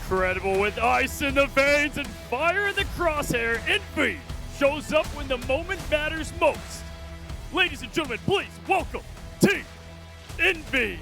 Incredible with ice in the veins and fire in the crosshair. Envy shows up when the moment matters most. Ladies and gentlemen, please welcome Team Envy.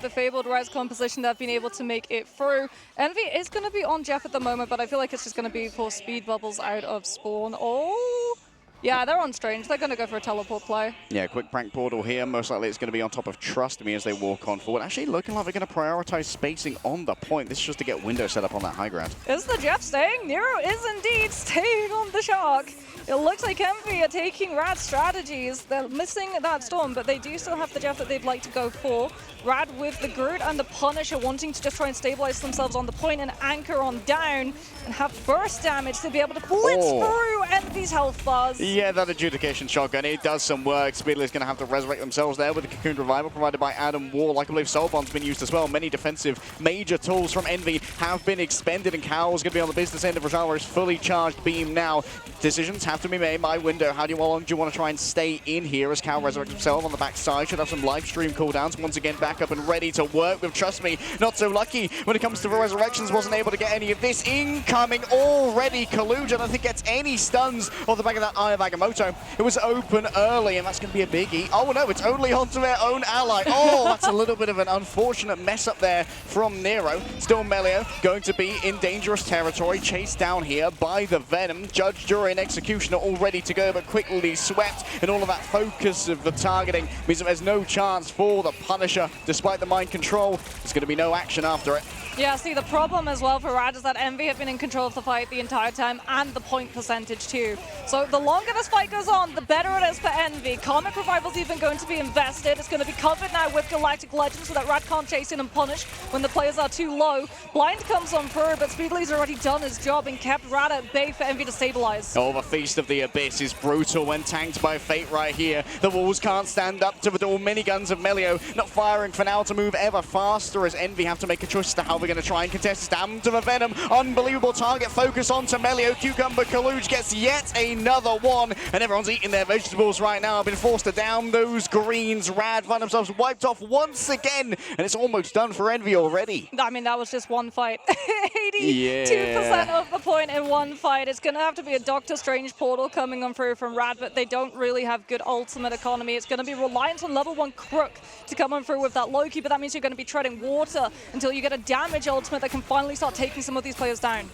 The fabled Rise composition that have been able to make it through. Envy is going to be on Jeff at the moment, but I feel like it's just going to be for speed bubbles out of spawn. Oh, yeah, they're on Strange. They're going to go for a teleport play. Yeah, quick prank portal here. Most likely it's going to be on top of Trust Me as they walk on forward. Actually looking like they're going to prioritize spacing on the point. This is just to get window set up on that high ground. Is the Jeff staying? Nero is indeed staying on the Shark. It looks like Envy are taking RAD strategies. They're missing that Storm, but they do still have the Jeff that they'd like to go for. RAD with the Groot and the Punisher wanting to just try and stabilize themselves on the point and anchor on down and have burst damage to be able to blitz through Envy's health bars. Yeah, that adjudication shotgun, it does some work. Speedley's going to have to resurrect themselves there with the Cocoon Revival provided by Adam Warlock. I believe Soul Bond's been used as well. Many defensive major tools from Envy have been expended, and Cowl's going to be on the business end of Rojava's fully charged beam now. Decisions have to be made by window. How long do you want to try and stay in here as Cowl resurrects himself on the backside? Should have some live stream cooldowns. Once again, back up and ready to work with Trust Me. Not so lucky when it comes to the resurrections. Wasn't able to get any of this. Incoming already. Kaluja, I don't think gets any stuns off the back of that Eye of Agamotto. It was open early, and that's going to be a biggie. Oh no, it's only onto their own ally. Oh, that's a little bit of an unfortunate mess up there from Nero. Still Melio going to be in dangerous territory. Chased down here by the Venom. Judge, Jury, and Executioner all ready to go, but quickly swept, and all of that focus of the targeting means that there's no chance for the Punisher. Despite the mind control, there's going to be no action after it. Yeah, see, the problem as well for RAD is that Envy have been in control of the fight the entire time, and the point percentage too. So the longer this fight goes on, the better it is for Envy. Comet Revival's even going to be invested. It's going to be covered now with Galactic Legend so that RAD can't chase in and punish when the players are too low. Blind comes on through, but Speedley's already done his job and kept RAD at bay for Envy to stabilize. Oh, the Feast of the Abyss is brutal when tanked by Fate right here. The walls can't stand up to the dual miniguns of Melio. Not firing for now to move ever faster as Envy have to make a choice as to how they're going to try and contest this. Down to the Venom. Unbelievable target focus onto Melio. Cucumber Kaluj gets yet another one, and everyone's eating their vegetables right now. Been forced to down those greens. RAD find themselves wiped off once again, and it's almost done for Envy already. I mean, that was just one fight. 82% of the point in one fight. It's going to have to be a Doctor Strange portal coming on through from RAD, but they don't really have good ultimate economy. It's going to be reliant on level 1 Crook to come on through with that Loki, but that means you're going to be treading water until you get a damage ultimate that can finally start taking some of these players down.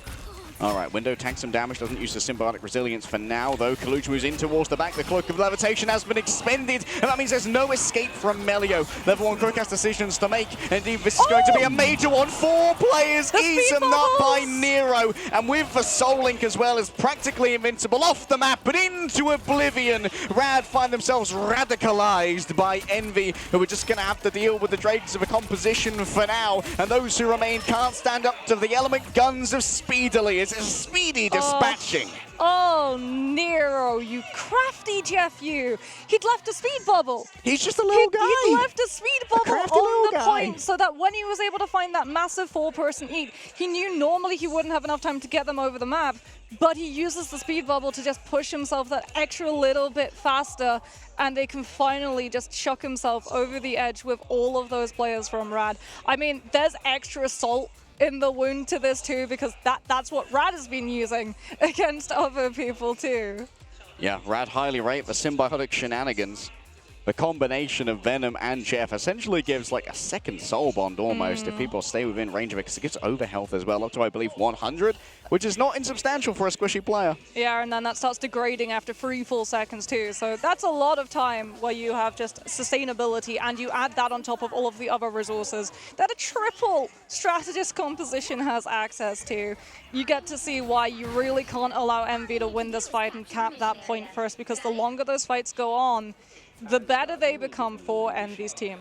All right, Window tanks some damage, doesn't use the Symbiotic Resilience for now, though. Kaluj moves in towards the back. The Cloak of Levitation has been expended, and that means there's no escape from Melio. Level 1 Crook has decisions to make, and indeed this is going to be a major one. 4 players eaten up by Nero, and with the Soul Link as well as practically invincible off the map, but into oblivion. RAD find themselves radicalized by Envy, who are just going to have to deal with the dregs of a composition for now, and those who remain can't stand up to the element guns of Speedily. It's a speedy dispatching. Oh, Nero, you crafty Jeff, you. He'd left a speed bubble. He's just a little guy. He'd left a speed bubble on the point so that when he was able to find that massive 4-person eat, he knew normally he wouldn't have enough time to get them over the map, but he uses the speed bubble to just push himself that extra little bit faster, and they can finally just chuck himself over the edge with all of those players from RAD. I mean, there's extra salt in the wound to this too, because that's what RAD has been using against other people too. Yeah, RAD highly rate the symbiotic shenanigans. The combination of Venom and Jeff essentially gives like a second soul bond almost if people stay within range of it, because it gives over health as well, up to I believe 100, which is not insubstantial for a squishy player. Yeah, and then that starts degrading after 3 full seconds too, so that's a lot of time where you have just sustainability, and you add that on top of all of the other resources that a triple strategist composition has access to. You get to see why you really can't allow Envy to win this fight and cap that point first, because the longer those fights go on, the better they become for Envy's team.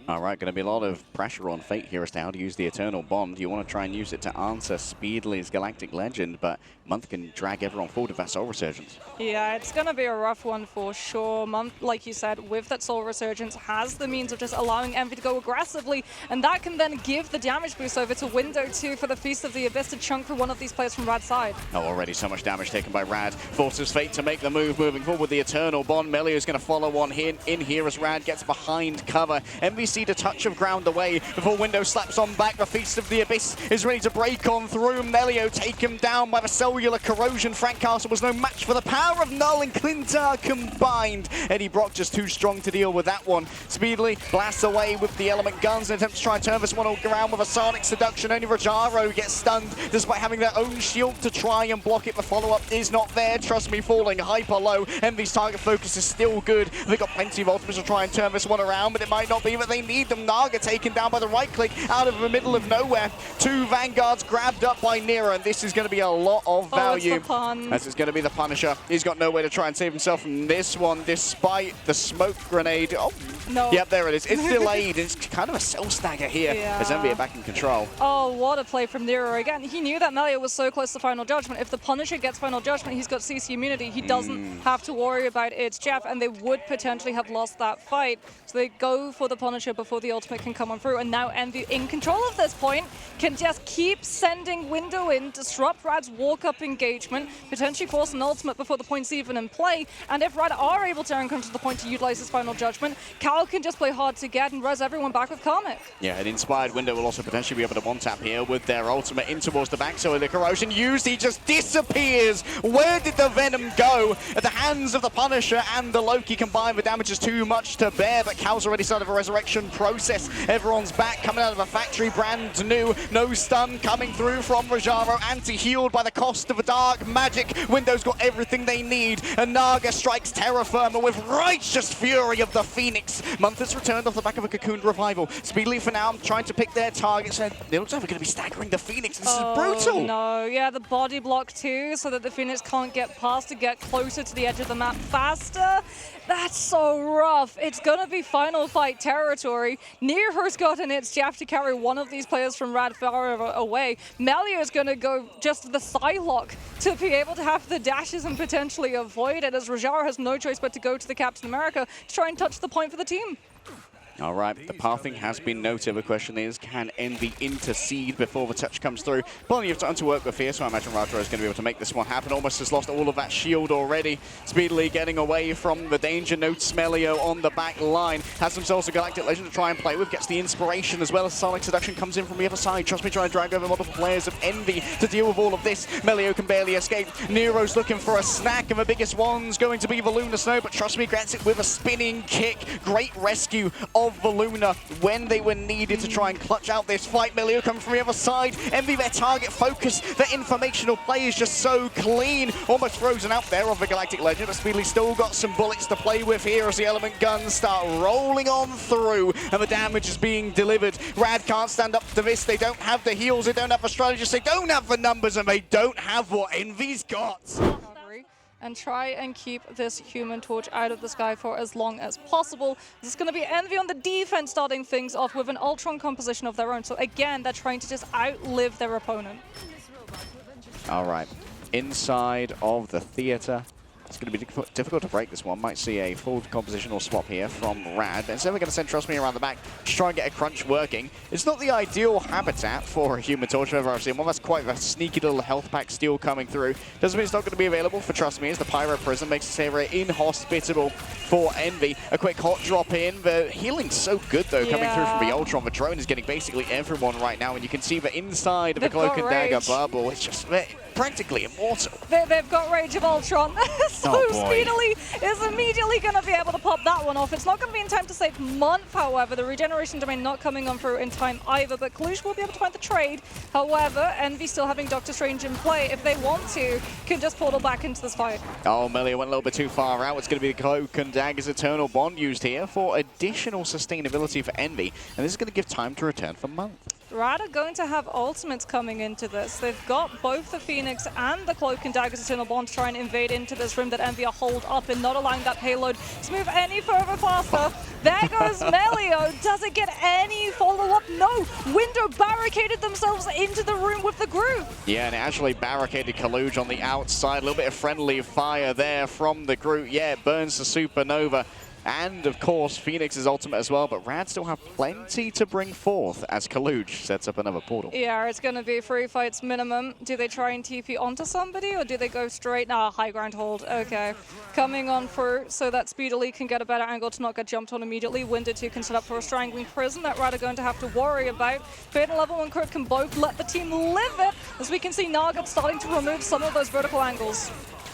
All right, going to be a lot of pressure on Fate here as to how to use the Eternal Bond. You want to try and use it to answer Speedley's Galactic Legend, but Month can drag everyone forward with that Soul Resurgence. Yeah, it's going to be a rough one for sure. Month, like you said, with that Soul Resurgence, has the means of just allowing Envy to go aggressively, and that can then give the damage boost over to Window 2 for the Feast of the Abyss to chunk for one of these players from RAD's side. Oh, already so much damage taken by RAD. Forces Fate to make the move, moving forward with the Eternal Bond. Melio is going to follow on in here as RAD gets behind cover. Envy concede a touch of ground away before Window slaps on back. The Feast of the Abyss is ready to break on through. Melio take him down by the cellular corrosion. Frank Castle was no match for the power of Null and Clintar combined. Eddie Brock just too strong to deal with that one. Speedily blasts away with the element guns and attempts to try and turn this one all around with a Sonic Seduction. Only Rajaro gets stunned despite having their own shield to try and block it. The follow-up is not there. Trust me, falling hyper low. Envy's target focus is still good. They've got plenty of ultimates to try and turn this one around, but it might not be that they need them. Naga taken down by the right click out of the middle of nowhere. Two Vanguards grabbed up by Nero, and this is going to be a lot of value. It's the pun. As it's going to be the Punisher. He's got no way to try and save himself from this one, despite the smoke grenade. Oh, no. Yep, there it is. It's delayed. It's kind of a cell stagger here as Envy are back in control. Oh, what a play from Nero again. He knew that Melio was so close to Final Judgment. If the Punisher gets Final Judgment, he's got CC immunity. He doesn't have to worry about it's Jeff, and they would potentially have lost that fight. So they go for the Punisher before the ultimate can come on through, and now Envy, in control of this point, can just keep sending Window in, disrupt Rad's walk-up engagement, potentially force an ultimate before the point's even in play, and if Rad are able to encounter the point to utilize his Final Judgment, Cal can just play hard to get and res everyone back with Karmic. Yeah, an inspired Window will also potentially be able to one-tap here with their ultimate in towards the back, so the corrosion used, he just disappears. Where did the Venom go? At the hands of the Punisher and the Loki combined, the damage is too much to bear, but Cal's already started a resurrection process. Everyone's back, coming out of a factory, brand new. No stun coming through from Rajaro, anti-healed by the cost of a dark magic. Window's got everything they need, and Naga strikes terra firma with righteous fury of the Phoenix. Monthus returned off the back of a Cocoon Revival. Speedily for now, trying to pick their targets, and it looks like we're going to be staggering the Phoenix. This is brutal. No, yeah, the body block too, so that the Phoenix can't get past to get closer to the edge of the map faster. That's so rough. It's going to be final fight territory. Nero's got an It's Jeff to carry one of these players from Rad far away. Melio is going to go just the Psylocke to be able to have the dashes and potentially avoid it, as Rajaro has no choice but to go to the Captain America to try and touch the point for the team. All right, the pathing has been noted. The question is, can Envy intercede before the touch comes through? Plenty of time to work with here, so I imagine Rajaro is going to be able to make this one happen. Almost has lost all of that shield already. Speedily getting away from the danger. No Smelio on the back line. Has themselves a Galactic Legend to try and play with. Gets the inspiration as well as Sonic Seduction comes in from the other side. Trust me, trying to drag over multiple players of Envy to deal with all of this. Melio can barely escape. Nero's looking for a snack, and the biggest one's going to be the Lunar Snow, but trust me, gets it with a spinning kick. Great rescue of the Luna when they were needed to try and clutch out this fight. Melio coming from the other side. Envy, their target focus. Their informational play is just so clean. Almost frozen out there of the Galactic Legend, but Speedly still got some bullets to play with here as the element guns start rolling on through, and the damage is being delivered. Rad can't stand up to this. They don't have the heals, they don't have the strategists, they don't have the numbers, and they don't have what Envy's got. And try and keep this Human Torch out of the sky for as long as possible. This is going to be Envy on the defense starting things off with an Ultron composition of their own. So again, they're trying to just outlive their opponent. All right, inside of the theater. It's going to be difficult to break this one. Might see a full compositional swap here from Rad. Instead, we're going to send Trust Me around the back to try and get a crunch working. It's not the ideal habitat for a Human Torch if ever I've seen one. That's quite a sneaky little health pack steal coming through. Doesn't mean it's not going to be available for Trust Me, as the Pyro Prism makes this area inhospitable for Envy. A quick hot drop in. The healing's so good, though, coming through from the Ultron. The drone is getting basically everyone right now, and you can see the inside of the Cloak and Dagger bubble. It's just practically immortal. They've got Rage of Ultron. So Speedily is immediately going to be able to pop that one off. It's not going to be in time to save Month, however. The regeneration domain not coming on through in time either, but Kalush will be able to find the trade. However, Envy still having Doctor Strange in play. If they want to, can just portal back into this fight. Oh, Melio went a little bit too far out. It's going to be the Cloak and Dagger's Eternal Bond used here for additional sustainability for Envy, and this is going to give time to return for Month. Rad are going to have ultimates coming into this. They've got both the Phoenix and the Cloak and Dagger's Eternal Bond to try and invade into this room that Envy are holed up in, not allowing that payload to move any further faster. There goes Melio. Does it get any follow-up? No. Window barricaded themselves into the room with the group. Yeah, and it actually barricaded Kaluj on the outside. A little bit of friendly fire there from the group. Yeah, it burns the Supernova. and of course Phoenix's ultimate as well, but RAD still have plenty to bring forth as Kaluj sets up another portal. Yeah, it's going to be 3 fights minimum. Do they try and TP onto somebody, or do they go straight? Nah, high ground hold. Okay. Coming on for so that Speedily can get a better angle to not get jumped on immediately. Window 2 can set up for a strangling prison that RAD are going to have to worry about. Fade and Level 1 Kirk can both let the team live it, as we can see Naga starting to remove some of those vertical angles.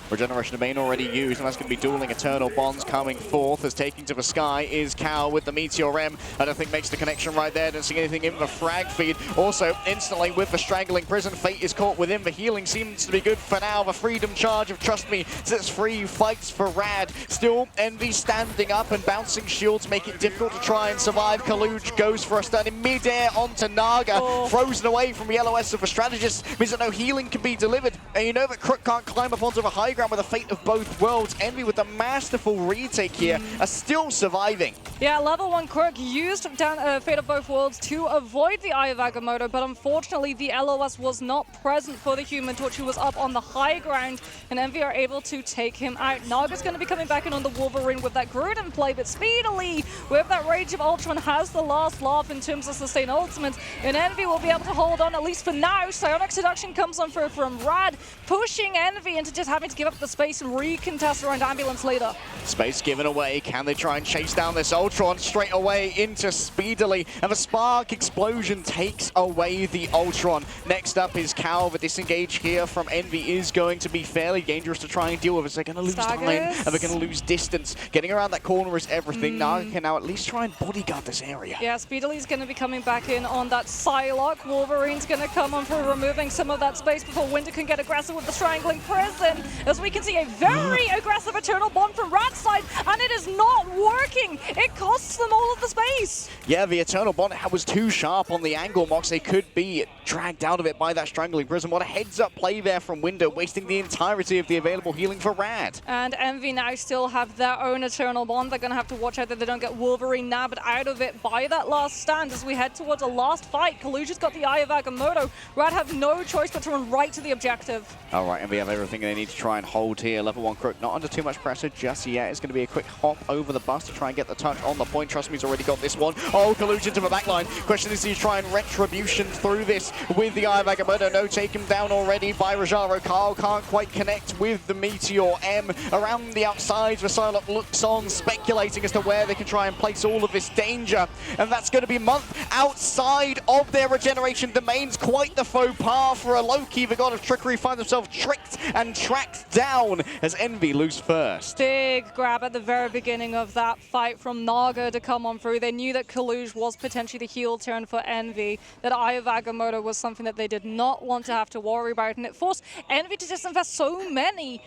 Regeneration domain already used, and that's going to be dueling Eternal Bonds coming forth as taking to the sky is Cal with the Meteor M. I don't think makes the connection right there. Don't see anything in the frag feed. Also, instantly with the Strangling Prison, Fate is caught within. The healing seems to be good for now. The Freedom Charge of Trust Me sets free fights for RAD. Still, Envy standing up and bouncing shields make it difficult to try and survive. Kaluj goes for a stun in mid-air onto Naga. Frozen away from the LOS of the strategist means that no healing can be delivered. And you know that Crook can't climb up onto the high ground with the fate of both worlds. Envy with the masterful retake here are still surviving. Yeah, level 1 Crook used Fate of Both Worlds to avoid the Eye of Agamotto, but unfortunately the LOS was not present for the Human Torch, who was up on the high ground, and Envy are able to take him out. Naga's going to be coming back in on the Wolverine with that Gruden play, but Speedily, with that Rage of Ultron, has the last laugh in terms of sustain ultimate, and Envy will be able to hold on at least for now. Psionic Seduction comes on through from RAD, pushing Envy into just having to give up the space and recontest around Ambulance later. Space given away. Can they try and chase down this Ultron straight away into Speedily? And the Spark Explosion takes away the Ultron. Next up is Cal. The disengage here from Envy is going to be fairly dangerous to try and deal with, as they're going to lose time and they're going to lose distance. Getting around that corner is everything. Naga can now at least try and bodyguard this area. Yeah, Speedily's going to be coming back in on that Psylocke. Wolverine's going to come on for removing some of that space before Winter can get aggressive with the Strangling Prison, as we can see a very aggressive Eternal Bond from RAD's side, and it is not working. It costs them all of the space. Yeah, the Eternal Bond was too sharp on the angle, Mox. They could be dragged out of it by that Strangling Prison. What a heads-up play there from Window, wasting the entirety of the available healing for RAD. And Envy now still have their own Eternal Bond. They're going to have to watch out that they don't get Wolverine nabbed out of it by that last stand as we head towards a last fight. Kaluj has got the Eye of Agamotto. RAD have no choice but to run right to the objective. All right, and we have everything they need to try and hold here. Level 1 Crook not under too much pressure just yet. It's going to be a quick hop over the bus to try and get the touch on the point. Trust me, he's already got this one. Oh, Kaluj into the backline. Question is, he try and retribution through this with the Eye of Agamotto. No, take him down already by Rajaro. Carl can't quite connect with the Meteor M. Around the outside, the Psylocke looks on, speculating as to where they can try and place all of this danger. And that's going to be Month outside of their regeneration domains. Quite the faux pas for a Loki, the god of trickery, finds himself tricked and tracked down as Envy lose first. Big grab at the very beginning of that fight from Naga to come on through. They knew that Kaluj was potentially the heel turn for Envy, that Eye of Agamotto was something that they did not want to have to worry about, and it forced Envy to just invest so many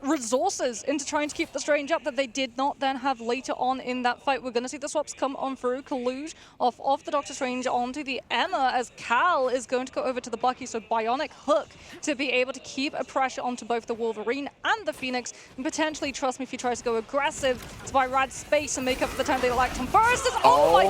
resources into trying to keep the Strange up that they did not then have later on in that fight. We're going to see the swaps come on through. Kaluj off the Doctor Strange onto the Emma, as Cal is going to go over to the Bucky, so Bionic Hook to be able to keep a pressure onto both the Wolverine and the Phoenix, and potentially, trust me, if he tries to go aggressive, to buy RAD space and make up for the time they lacked on versus. Oh my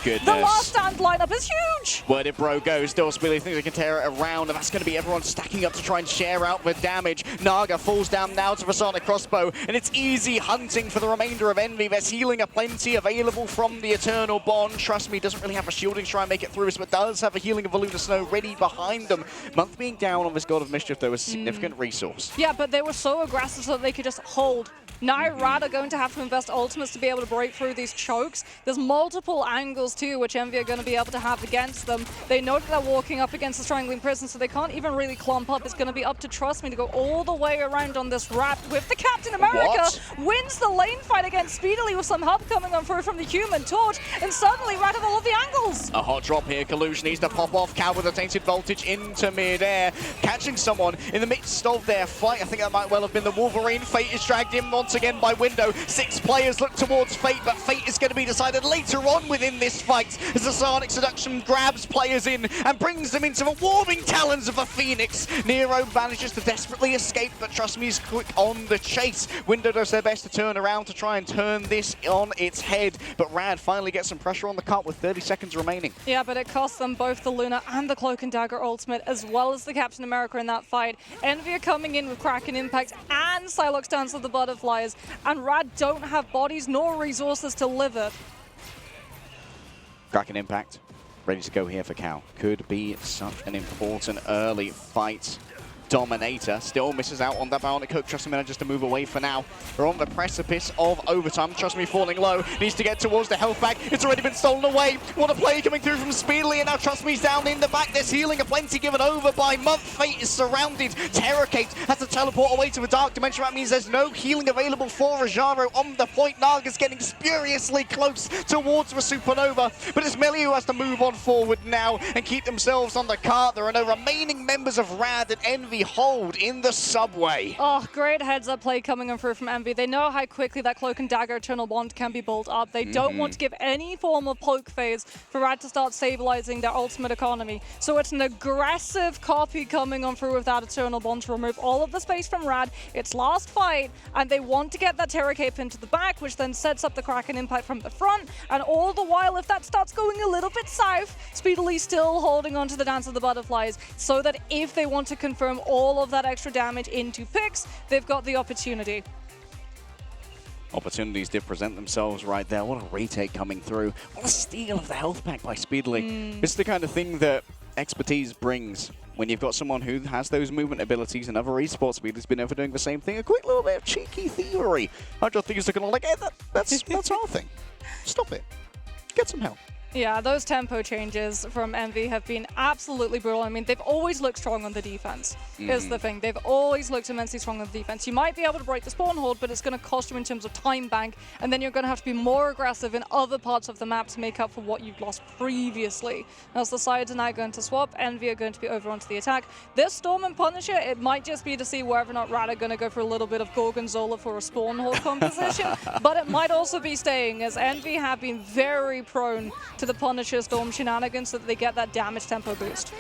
goodness! The last stand lineup is huge! Where did Bro go? Still Speedily thinks they can tear it around, and that's going to be everyone stacking up to try and share out the damage. Naga falls down now to the Sonic Crossbow, and it's easy hunting for the remainder of Envy. There's healing aplenty available from the Eternal Bond. Trust me, doesn't really have a shielding to try and make it through this, but does have a healing of Lunar Snow ready behind them. Month being down on this God of Mischief, though, is a significant resource. Yeah, but they were so aggressive so that they could just hold. Now RAD are going to have to invest ultimates to be able to break through these chokes. There's multiple angles too, which Envy are going to be able to have against them. They know that they're walking up against the Strangling Prison, so they can't even really clump up. It's going to be up to Trust Me to go all the way around on this wrap with the Captain America. Wins the lane fight against Speedily with some help coming on through from the Human Torch, and suddenly RAD have all of the angles. A hot drop here. Kaluj needs to pop off. Cal with a tainted voltage into mid-air, catching someone in the midst of their fight. I think that might well have been the Wolverine. Fate is dragged in once again by Window. 6 players look towards Fate, but Fate is going to be decided later on within this fight as the Sonic Seduction grabs players in and brings them into the warming talons of the Phoenix. Nero manages to desperately escape, but Trust Me is quick on the chase. Window does their best to turn around to try and turn this on its head, but RAD finally gets some pressure on the cut with 30 seconds remaining. Yeah, but it costs them both the Luna and the Cloak and Dagger ultimate, as well as the Captain America in that fight. Envy are coming in with Kraken Impact and Psylocke's Dance of the Butterfly. butterflies, and RAD don't have bodies nor resources to live it. Kraken Impact, ready to go here for Cal. Could be such an important early fight. Dominator still misses out on that bionic hook. Trust me, manages to move away for now. We're on the precipice of overtime. Trust me, falling low. Needs to get towards the health bag. It's already been stolen away. What a play coming through from Speedily. And now Trust me's down in the back. There's healing aplenty given over by Month. Fate is surrounded. Terracate has to teleport away to a dark dimension. That means there's no healing available for Rajaro on the point. Naga's getting spuriously close towards the Supernova. But it's Melee who has to move on forward now and keep themselves on the cart. There are no remaining members of RAD and Envy hold in the subway. Oh, great heads-up play coming in through from Envy. They know how quickly that Cloak and Dagger Eternal Bond can be built up. They don't want to give any form of poke phase for RAD to start stabilizing their ultimate economy. So it's an aggressive copy coming on through with that Eternal Bond to remove all of the space from RAD. It's last fight, and they want to get that Terra Cape into the back, which then sets up the Kraken Impact from the front. And all the while, if that starts going a little bit south, Speedily still holding on to the Dance of the Butterflies, so that if they want to confirm all of that extra damage into picks, they've got the opportunity. Opportunities did present themselves right there. What a retake coming through. What a steal of the health pack by Speedily. It's the kind of thing that expertise brings when you've got someone who has those movement abilities, and other esports speeders been over doing the same thing. A quick little bit of cheeky thievery. Hydro Thieves are going to like, hey, that's our thing. Stop it. Get some help. Yeah, those tempo changes from Envy have been absolutely brutal. I mean, they've always looked strong on the defense, is the thing. They've always looked immensely strong on the defense. You might be able to break the spawn hold, but it's going to cost you in terms of time bank, and then you're going to have to be more aggressive in other parts of the map to make up for what you've lost previously. As the sides are now going to swap, Envy are going to be over onto the attack. This Storm and Punisher, it might just be to see whether or not RAD are going to go for a little bit of Gorgonzola for a spawn hold composition, but it might also be staying, as Envy have been very prone to the Punisher Storm shenanigans so that they get that damage tempo boost.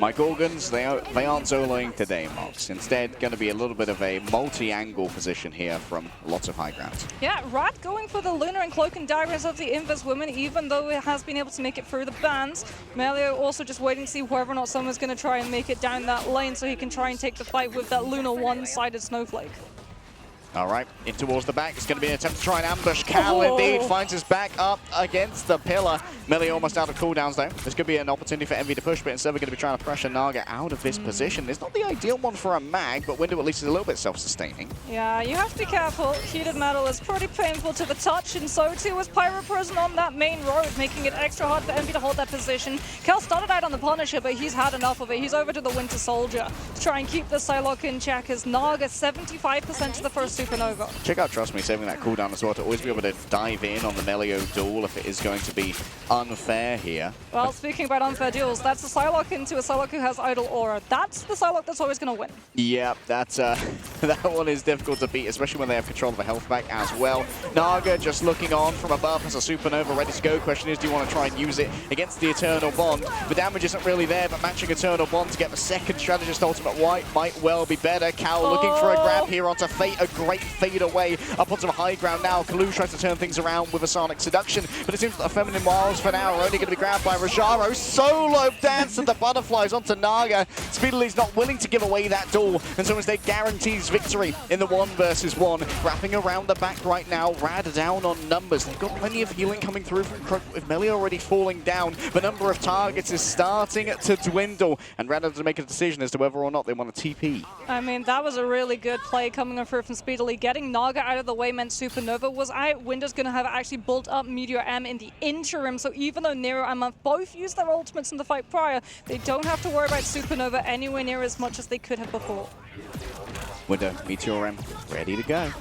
My Gorgons, they aren't soloing today, Mox. Instead, going to be a little bit of a multi-angle position here from lots of high ground. Yeah, RAD going for the Lunar and Cloak and Dagger of the Invis woman, even though it has been able to make it through the bans. Melio also just waiting to see whether or not someone's going to try and make it down that lane so he can try and take the fight with that Lunar one-sided snowflake. All right, in towards the back. It's going to be an attempt to try and ambush. Cal indeed finds his back up against the pillar. Melee almost out of cooldowns though. This could be an opportunity for Envy to push, but instead we're going to be trying to pressure Naga out of this position. It's not the ideal one for a mag, but Window at least is a little bit self-sustaining. Yeah, you have to be careful. Heated metal is pretty painful to the touch, and so too is Pyro Prison on that main road, making it extra hard for Envy to hold that position. Cal started out on the Punisher, but he's had enough of it. He's over to the Winter Soldier to try and keep the Psylocke in check, as Naga 75% to the first Supernova. Check out Trust Me saving that cooldown as well to always be able to dive in on the Melio duel if it is going to be unfair here. Well, speaking about unfair duels, that's a Psylocke into a Psylocke who has Idle Aura. That's the Psylocke that's always going to win. Yeah, that's that one is difficult to beat, especially when they have control of the health back as well. Naga just looking on from above as a Supernova ready to go. Question is, do you want to try and use it against the Eternal Bond? The damage isn't really there, but matching Eternal Bond to get the second strategist ultimate white might well be better. Cal looking for a grab here onto Fate, a great fade away up onto the high ground now. Kalu tries to turn things around with a Sonic Seduction, but it seems that the Feminine Wiles for now are only going to be grabbed by Rajaro. Solo Dance of the Butterflies onto Naga. Speedily's not willing to give away that duel, and so instead guarantees victory in the 1 versus 1. Wrapping around the back right now, RAD down on numbers. They've got plenty of healing coming through from Crook, with Melee already falling down. The number of targets is starting to dwindle, and RAD has to make a decision as to whether or not they want to TP. I mean, that was a really good play coming through from Speedily. Getting Naga out of the way meant Supernova was out. Window's going to have actually built up Meteor M in the interim, so even though Nero and Month both used their ultimates in the fight prior, they don't have to worry about Supernova anywhere near as much as they could have before. Window, Meteor M, ready to go.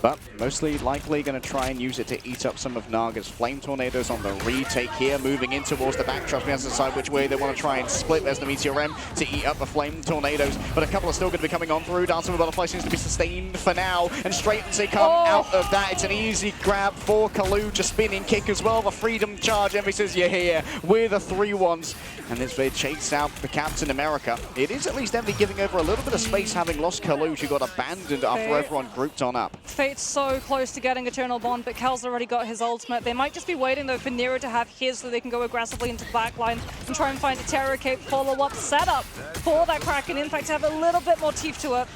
But mostly likely going to try and use it to eat up some of Naga's Flame Tornadoes on the retake here, moving in towards the back. Trust me, has to decide which way they want to try and split. There's the Meteor M to eat up the Flame Tornadoes, but a couple are still going to be coming on through. Dance of the Butterfly seems to be sustained for now, and straight as they come out of that, it's an easy grab for Kalu, just spinning kick as well. The Freedom Charge, Envy says you're here with the 3-1s, and as they chase out the Captain America, it is at least Envy giving over a little bit of space, having lost Kalu, who got abandoned after everyone grouped on up. Fate's so close to getting Eternal Bond, but Cal's already got his ultimate. They might just be waiting though for Nero to have his so they can go aggressively into the backline and try and find a Terra Cape follow-up setup for that Kraken Impact to have a little bit more teeth to it.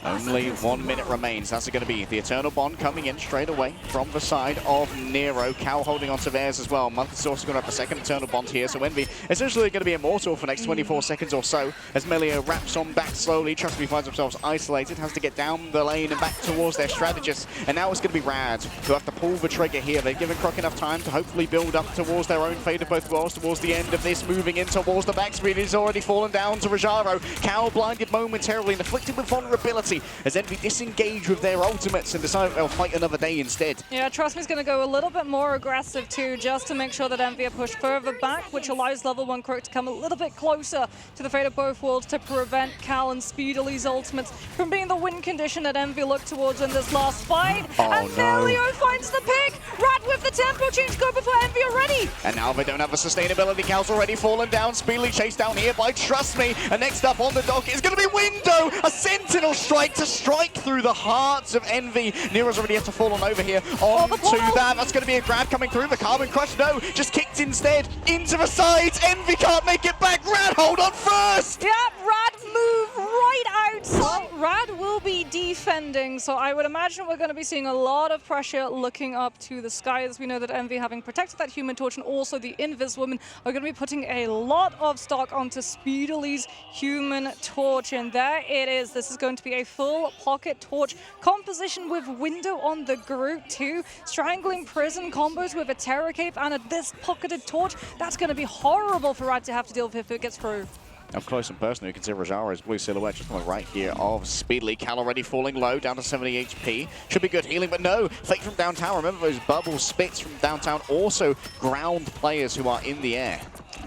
Only 1 minute remains. That's going to be the Eternal Bond coming in straight away from the side of Nero. Cal holding onto theirs as well. Monk is also going to have a second Eternal Bond here. So Envy essentially going to be immortal for the next 24 seconds or so as Melio wraps on back slowly. Trust me, finds themselves isolated. Has to get down the lane and back towards their strategist. And now it's going to be RAD who have to pull the trigger here. They've given Croc enough time to hopefully build up towards their own fate of both worlds towards the end of this. Moving in towards the backspeed. He's already fallen down to Rajaro. Cal blinded momentarily and afflicted with vulnerability as Envy disengage with their ultimates and decide they'll fight another day instead. Yeah, Trust Me's going to go a little bit more aggressive too, just to make sure that Envy are pushed further back, which allows level 1 Croc to come a little bit closer to the fate of both worlds to prevent Cal and Speedily's ultimates from being the win condition that Envy looked towards in this last fight. And Melio finds the pick. RAD with the tempo change go before Envy already. And now they don't have the sustainability. Cal's already fallen down. Speedily chased down here by Trust Me. And next up on the dock is going to be Window. A Sentinel strike to strike through the hearts of Envy. Nero's already had to fall on over here onto that. That's going to be a grab coming through. The Carbon Crush, no, just kicked instead into the sides. Envy can't make it back. RAD, hold on first. Yeah, RAD move right out. So RAD will be defending, so I would imagine we're going to be seeing a lot of pressure looking up to the sky, as we know that Envy, having protected that Human Torch and also the Invis Woman, are going to be putting a lot of stock onto Speedily's Human Torch. And there it is. This is going to be a full pocket torch composition with Window on the group too. Strangling Prison combos with a Terror Cape and this pocketed torch. That's going to be horrible for RAD to have to deal with if it gets through. Up close and personal, you can see Rajaro's blue silhouette just on the right here of Speedily. Cal already falling low, down to 70 HP. Should be good healing, but no. Fate from downtown. Remember those bubble spits from downtown also ground players who are in the air.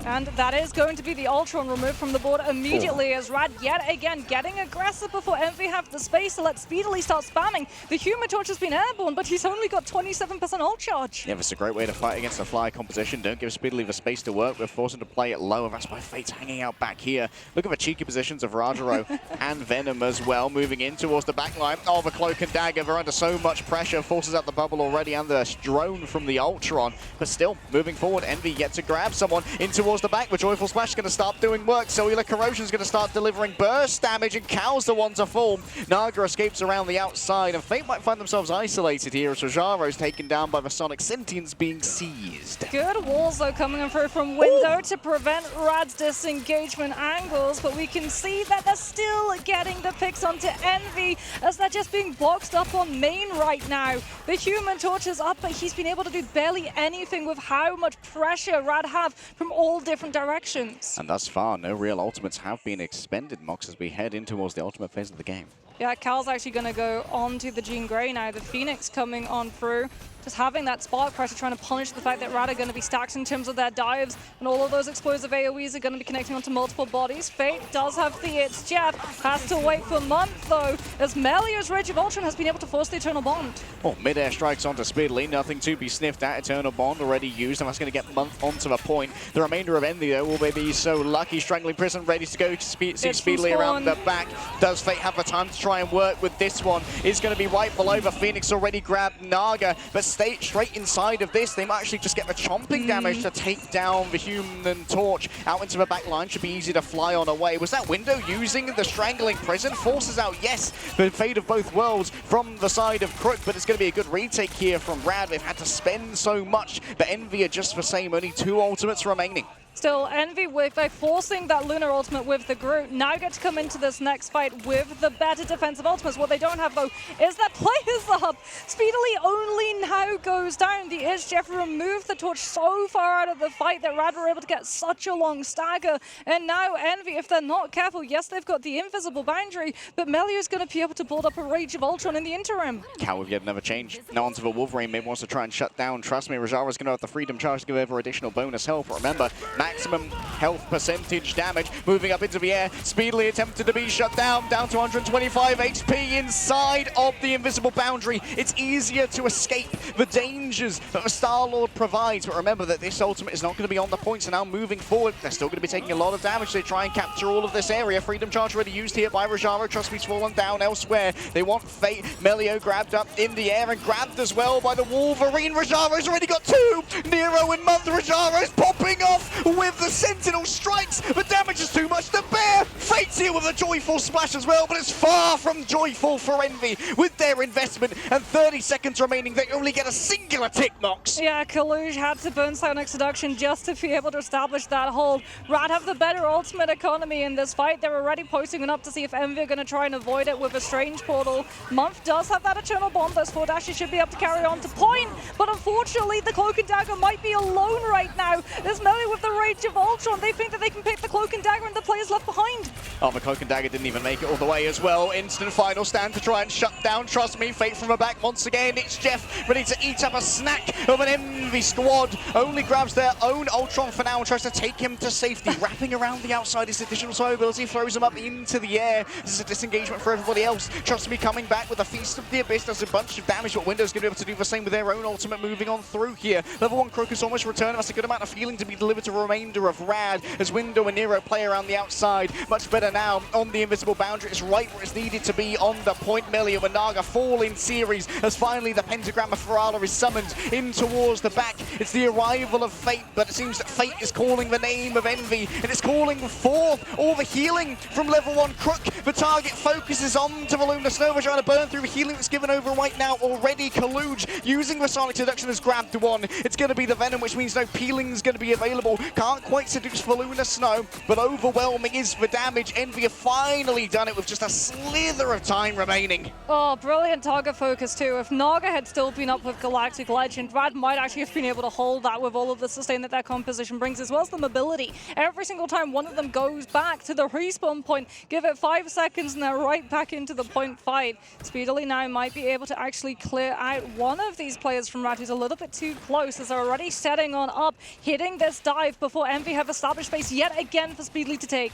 And that is going to be the Ultron removed from the board immediately as RAD yet again getting aggressive before Envy have the space to let Speedily start spamming. The Human Torch has been airborne, but he's only got 27% ult charge. Yeah, it's a great way to fight against a fly composition. Don't give Speedily the space to work. We're forcing to play it low, and that's why Fate's hanging out back here. Look at the cheeky positions of Rajaro and Venom as well, moving in towards the back line. Oh, the Cloak and Dagger, they're under so much pressure, forces out the bubble already and the drone from the Ultron. But still, moving forward, Envy yet to grab someone in towards the back. The Joyful Splash is going to start doing work. Cellular Corrosion is going to start delivering burst damage, and Cal's the one to fall. Naga escapes around the outside, and Fate might find themselves isolated here as Rajaro's taken down by the Sonic Sentience being seized. Good walls though coming in through from Window to prevent RAD's disengagement angles, but we can see that they're still getting the picks onto Envy as they're just being boxed up on main right now. The Human Torch is up, but he's been able to do barely anything with how much pressure RAD have from all different directions. And thus far, no real ultimates have been expended, Mox, as we head in towards the ultimate phase of the game. Yeah, Cal's actually going to go on to the Jean Grey now. The Phoenix coming on through. Just having that spark pressure, trying to punish the fact that RAD are going to be stacked in terms of their dives, and all of those explosive AoEs are going to be connecting onto multiple bodies. Fate does have the hits. Jeff has to wait for a month, though, as Melio's Rage of Ultron has been able to force the Eternal Bond. Oh, mid-air strikes onto Speedily, nothing to be sniffed at. Eternal Bond already used, and that's going to get Month onto the point. The remainder of Envy, though, will they be so lucky? Strangling Prison, ready to go, see Speedily around the back. Does Fate have the time to try and work with this one? It's going to be right below the Phoenix, already grabbed Naga, but stay straight inside of this. They might actually just get the chomping damage to take down the Human Torch out into the back line. Should be easy to fly on away. Was that Window using the Strangling Prison? Forces out, yes, the fate of both worlds from the side of Crook, but it's going to be a good retake here from RAD. They've had to spend so much, but Envy are just the same. Only 2 ultimates remaining. Still, Envy by forcing that Lunar ultimate with the Groot, now get to come into this next fight with the better defensive ultimates. What they don't have, though, is that Players Up. Speedily only now goes down. The Ish Jeff removed the torch so far out of the fight that RAD were able to get such a long stagger. And now Envy, if they're not careful, yes, they've got the invisible boundary, but Melio's going to be able to build up a Rage of Ultron in the interim. Cal with yet another change. Now onto the Wolverine. Maybe wants to try and shut down. Trust me, Rajaro's going to have the Freedom Charge to give over additional bonus health. But remember, maximum health percentage damage. Moving up into the air. Speedily attempted to be shut down to 125 HP inside of the invisible boundary. It's easier to escape the dangers that the Star-Lord provides. But remember that this ultimate is not going to be on the points. And now moving forward, they're still going to be taking a lot of damage. They try and capture all of this area. Freedom Charge already used here by Rajaro. Trust me's fallen down elsewhere. They want Fate. Melio grabbed up in the air and grabbed as well by the Wolverine. Rajaro's already got 2. Nero and Month. Rajaro's popping off with the Sentinel strikes. The damage is too much to bear. Fate's deal with a joyful splash as well, but it's far from joyful for Envy. With their investment and 30 seconds remaining, they only get a singular tick knocks. Yeah, Kaluj had to burn Psionic Seduction just to be able to establish that hold. RAD have the better ultimate economy in this fight. They're already posting it up to see if Envy are going to try and avoid it with a Strange Portal. Month does have that Eternal Bomb. Those 4 dashes should be able to carry on to point, but unfortunately the Cloak and Dagger might be alone right now. There's Melee with the Rage of Ultron. They think that they can pick the Cloak and Dagger and the players left behind. Oh, the Cloak and Dagger didn't even make it all the way as well. Instant final stand to try and shut down. Trust me, Fate from the back once again. It's Jeff ready to eat up a snack of an Envy squad. Only grabs their own Ultron for now and tries to take him to safety. Wrapping around the outside, his additional slow ability throws him up into the air. This is a disengagement for everybody else. Trust me, coming back with a Feast of the Abyss does a bunch of damage, but Window's going to be able to do the same with their own ultimate moving on through here. Level 1 Crocus almost returning. That's a good amount of healing to be delivered to the remainder of RAD as Window and Nero play around the outside. Much better now on the invisible boundary. It's right where it's needed to be on the point. Melee and Naga fall in series as finally the pentagram of Ferala is summoned in towards the back. It's the arrival of Fate, but it seems that Fate is calling the name of Envy, and it's calling forth all the healing from level 1 Crook. The target focuses on to the Luminous Nova, trying to burn through the healing that's given over right now already. Kaluj using the Sonic Seduction has grabbed one. It's going to be the Venom, which means no peeling is going to be available. Can't quite seduce the Lunar Snow, but overwhelming is the damage. Envy have finally done it with just a slither of time remaining. Oh, brilliant target focus too. If Naga had still been up with Galactic Legend, RAD might actually have been able to hold that with all of the sustain that their composition brings, as well as the mobility. Every single time one of them goes back to the respawn point, give it 5 seconds and they're right back into the point fight. Speedily now might be able to actually clear out one of these players from RAD who's a little bit too close, as they're already setting on up, hitting this dive before Envy have established space yet again for Speedly to take.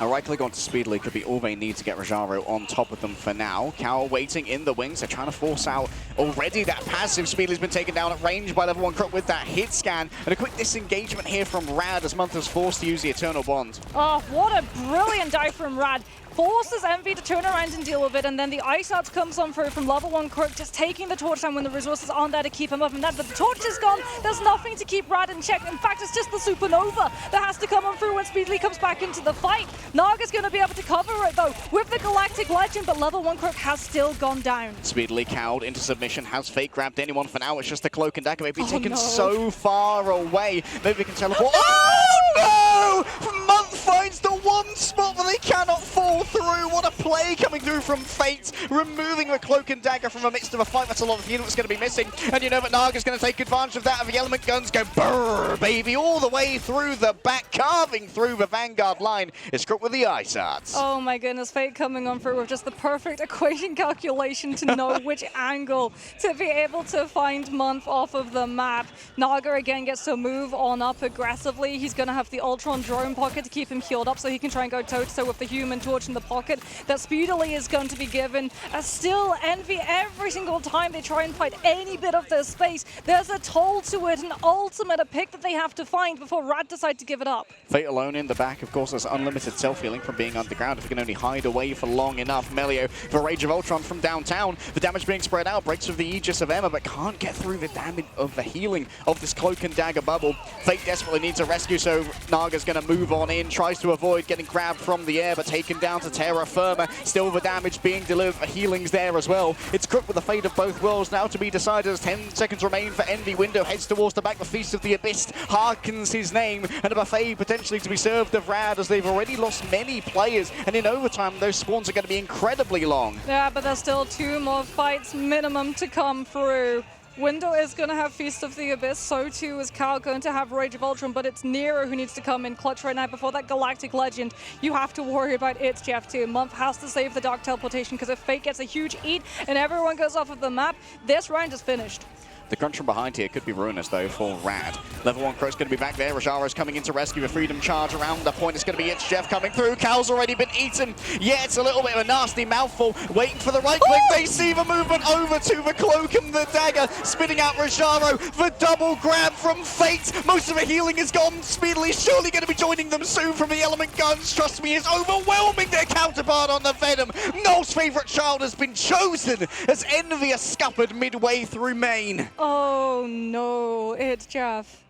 A right click onto Speedly could be all they need to get Rajaro on top of them for now. Cal waiting in the wings. They're trying to force out already that passive. Speedly's been taken down at range by level 1 Crook with that hit scan. And a quick disengagement here from RAD as Month is forced to use the Eternal Bond. Oh, what a brilliant dive from RAD. Forces Envy to turn around and deal with it, and then the Ice Arts comes on through from level 1 Crook, just taking the torch down when the resources aren't there to keep him up. And that, but the torch is gone. There's nothing to keep RAD in check. In fact, it's just the Supernova that has to come on through when Speedly comes back into the fight. Naga's going to be able to cover it though with the Galactic Legend, but level 1 Crook has still gone down. Speedily cowed into submission. Has Fate grabbed anyone for now? It's just the Cloak and Dagger. Maybe taken so far away. Maybe we can teleport. Oh no! Month finds the one spot that they cannot fall through. What a play coming through from Fate, removing the Cloak and Dagger from the midst of a fight. That's a lot of healing that's going to be missing. And you know that Naga's going to take advantage of that. And the element guns go brrr, baby, all the way through the back, carving through the Vanguard line. It's Crook with the Ice Arts. Oh my goodness, Fate coming on through with just the perfect equation calculation to know which angle to be able to find Month off of the map. Naga again gets to move on up aggressively. He's going to have the Ultron drone pocket to keep him healed up so he can try and go toe-to-toe with the Human Torch in the pocket. That speedily is going to be given. As still Envy, every single time they try and fight any bit of their space, there's a toll to it, an ultimate, a pick that they have to find before RAD decide to give it up. Fate alone in the back, of course, has unlimited self-healing from being underground if he can only hide away for long enough. Melio, the Rage of Ultron from downtown. The damage being spread out, breaks with the Aegis of Emma, but can't get through the damage of the healing of this Cloak and Dagger bubble. Fate desperately needs a rescue, so Naga's going to move on in, tries to avoid getting grabbed from the air, but taken down to terra firma. Still the damage being delivered, the healing's there as well. It's Crook with the fate of both worlds now to be decided as 10 seconds remain for Envy. Window heads towards the back, the Feast of the Abyss harkens his name, and a buffet potentially to be served of RAD as they've already lost many players, and in overtime those spawns are going to be incredibly long. Yeah, but there's still 2 more fights minimum to come through. Window is going to have Feast of the Abyss, so too is Cal going to have Rage of Ultron, but it's Nero who needs to come in clutch right now before that Galactic Legend. You have to worry about its Jeff too. Month has to save the Dark Teleportation, because if Fate gets a huge eat and everyone goes off of the map, this round is finished. The crunch from behind here could be ruinous, though, for RAD. Level 1 Crow's going to be back there. Rajaro's coming in to rescue a Freedom Charge around the point. It's going to be It's Jeff coming through. Cal's already been eaten. Yeah, it's a little bit of a nasty mouthful. Waiting for the right click. They see the movement over to the Cloak and the Dagger. Spitting out Rajaro. The double grab from Fate. Most of the healing is gone. Speedily, surely going to be joining them soon from the element guns. Trust me, is overwhelming their counterpart on the Venom. Noel's favourite child has been chosen as Envy are scuppered midway through main. Oh no, it's Jeff.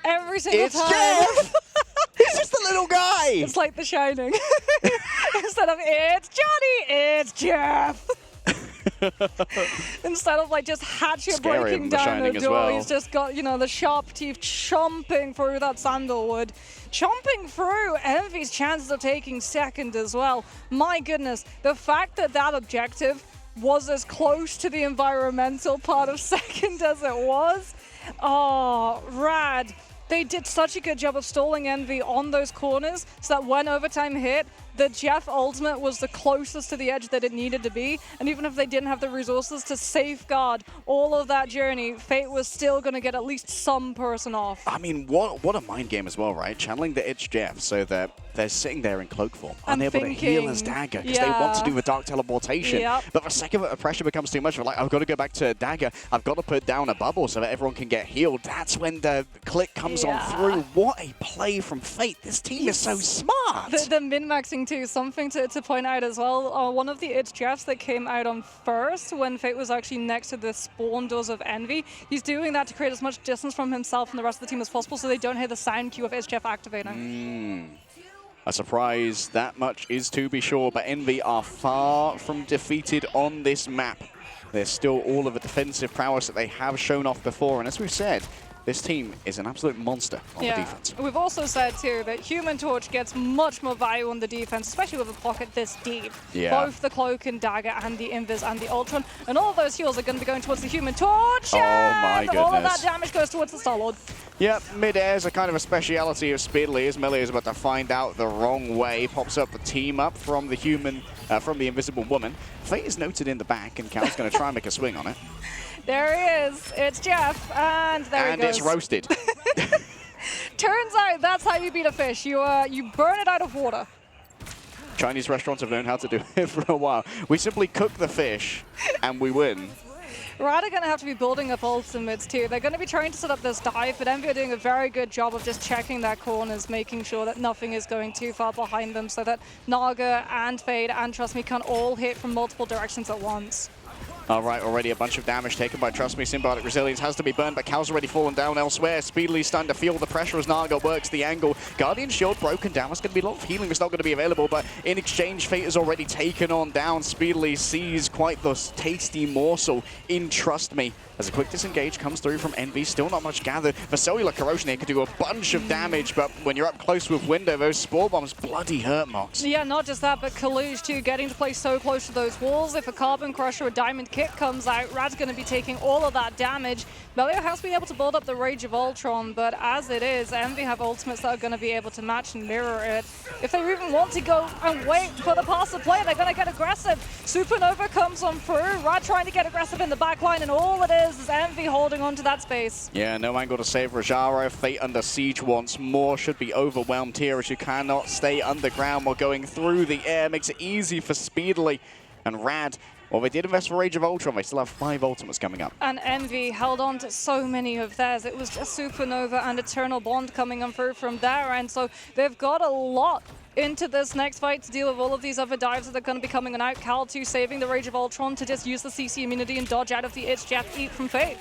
Every single time. It's Jeff! He's just a little guy! It's like The Shining. Instead of, it's Johnny, it's Jeff. Instead of like just Hatchet breaking down the door, he's just got, you know, the sharp teeth chomping through that sandalwood. Chomping through Envy's chances of taking second as well. My goodness, the fact that that objective was as close to the environmental part of second as it was. Oh, RAD. They did such a good job of stalling Envy on those corners so that when overtime hit, the Jeff ultimate was the closest to the edge that it needed to be. And even if they didn't have the resources to safeguard all of that journey, Fate was still going to get at least some person off. I mean, what a mind game as well, right? Channeling the It's Jeff so that they're sitting there in cloak form, unable to heal as Dagger because they want to do the dark teleportation. But the second that the pressure becomes too much, they're like, I've got to go back to Dagger. I've got to put down a bubble so that everyone can get healed. That's when the click comes on through. What a play from Fate. This team is so smart. The min-maxing too, something to point out as well. One of the It's Jeffs that came out on first when Fate was actually next to the spawn doors of Envy, he's doing that to create as much distance from himself and the rest of the team as possible so they don't hear the sound cue of It's Jeff activating. A surprise, that much is to be sure, but Envy are far from defeated on this map. There's still all of the defensive prowess that they have shown off before, and as we've said, this team is an absolute monster on the defense. We've also said too that Human Torch gets much more value on the defense, especially with a pocket this deep. Both the Cloak and Dagger and the Invis and the Ultron, and all of those heals are going to be going towards the Human Torch. Oh my goodness. All of that damage goes towards the Star-Lord. Yep, mid-air is a kind of a speciality of Speedly, as Melee is about to find out the wrong way. Pops up the team up from the human, from the Invisible Woman. Fate is noted in the back, and Cal's going to try and make a swing on it. There he is. It's Jeff, and there he goes. And it's roasted. Turns out that's how you beat a fish. You burn it out of water. Chinese restaurants have known how to do it for a while. We simply cook the fish, and we win. RAD are going to have to be building up ultimates too. They're going to be trying to set up this dive, but Envy are doing a very good job of just checking their corners, making sure that nothing is going too far behind them so that Naga and Fade and Trust Me can all hit from multiple directions at once. All right, already a bunch of damage taken by Trust Me. Symbiotic Resilience has to be burned, but Cal's already fallen down elsewhere. Speedily starting to feel the pressure as Naga works the angle. Guardian Shield broken down. There's going to be a lot of healing that's not going to be available, but in exchange, Fate is already taken on down. Speedily sees quite the tasty morsel in Trust Me. As a quick disengage comes through from Envy, still not much gathered. The cellular corrosion here could do a bunch of damage, but when you're up close with Window, those Spore Bombs bloody hurt, Mox. Yeah, not just that, but Kaluge too, getting to play so close to those walls. If a Carbon Crush or a Diamond Kick comes out, Rad's going to be taking all of that damage. Melio has been able to build up the Rage of Ultron, but as it is, Envy have ultimates that are going to be able to match and mirror it. If they even want to go and wait for the passive play, they're going to get aggressive. Supernova comes on through, Rad trying to get aggressive in the backline, and all it is Envy holding on to that space. Yeah, no angle to save Rajaro. Fate under siege once more. Should be overwhelmed here as you cannot stay underground while going through the air. Makes it easy for Speedily. And RAD, well, they did invest for Rage of Ultron. They still have 5 ultimates coming up. And Envy held on to so many of theirs. It was just Supernova and Eternal Bond coming on through from their end. So they've got a lot into this next fight to deal with all of these other dives that are going to be coming on out. Cal too saving the Rage of Ultron to just use the CC immunity and dodge out of the It's Jeff Eat from Fate.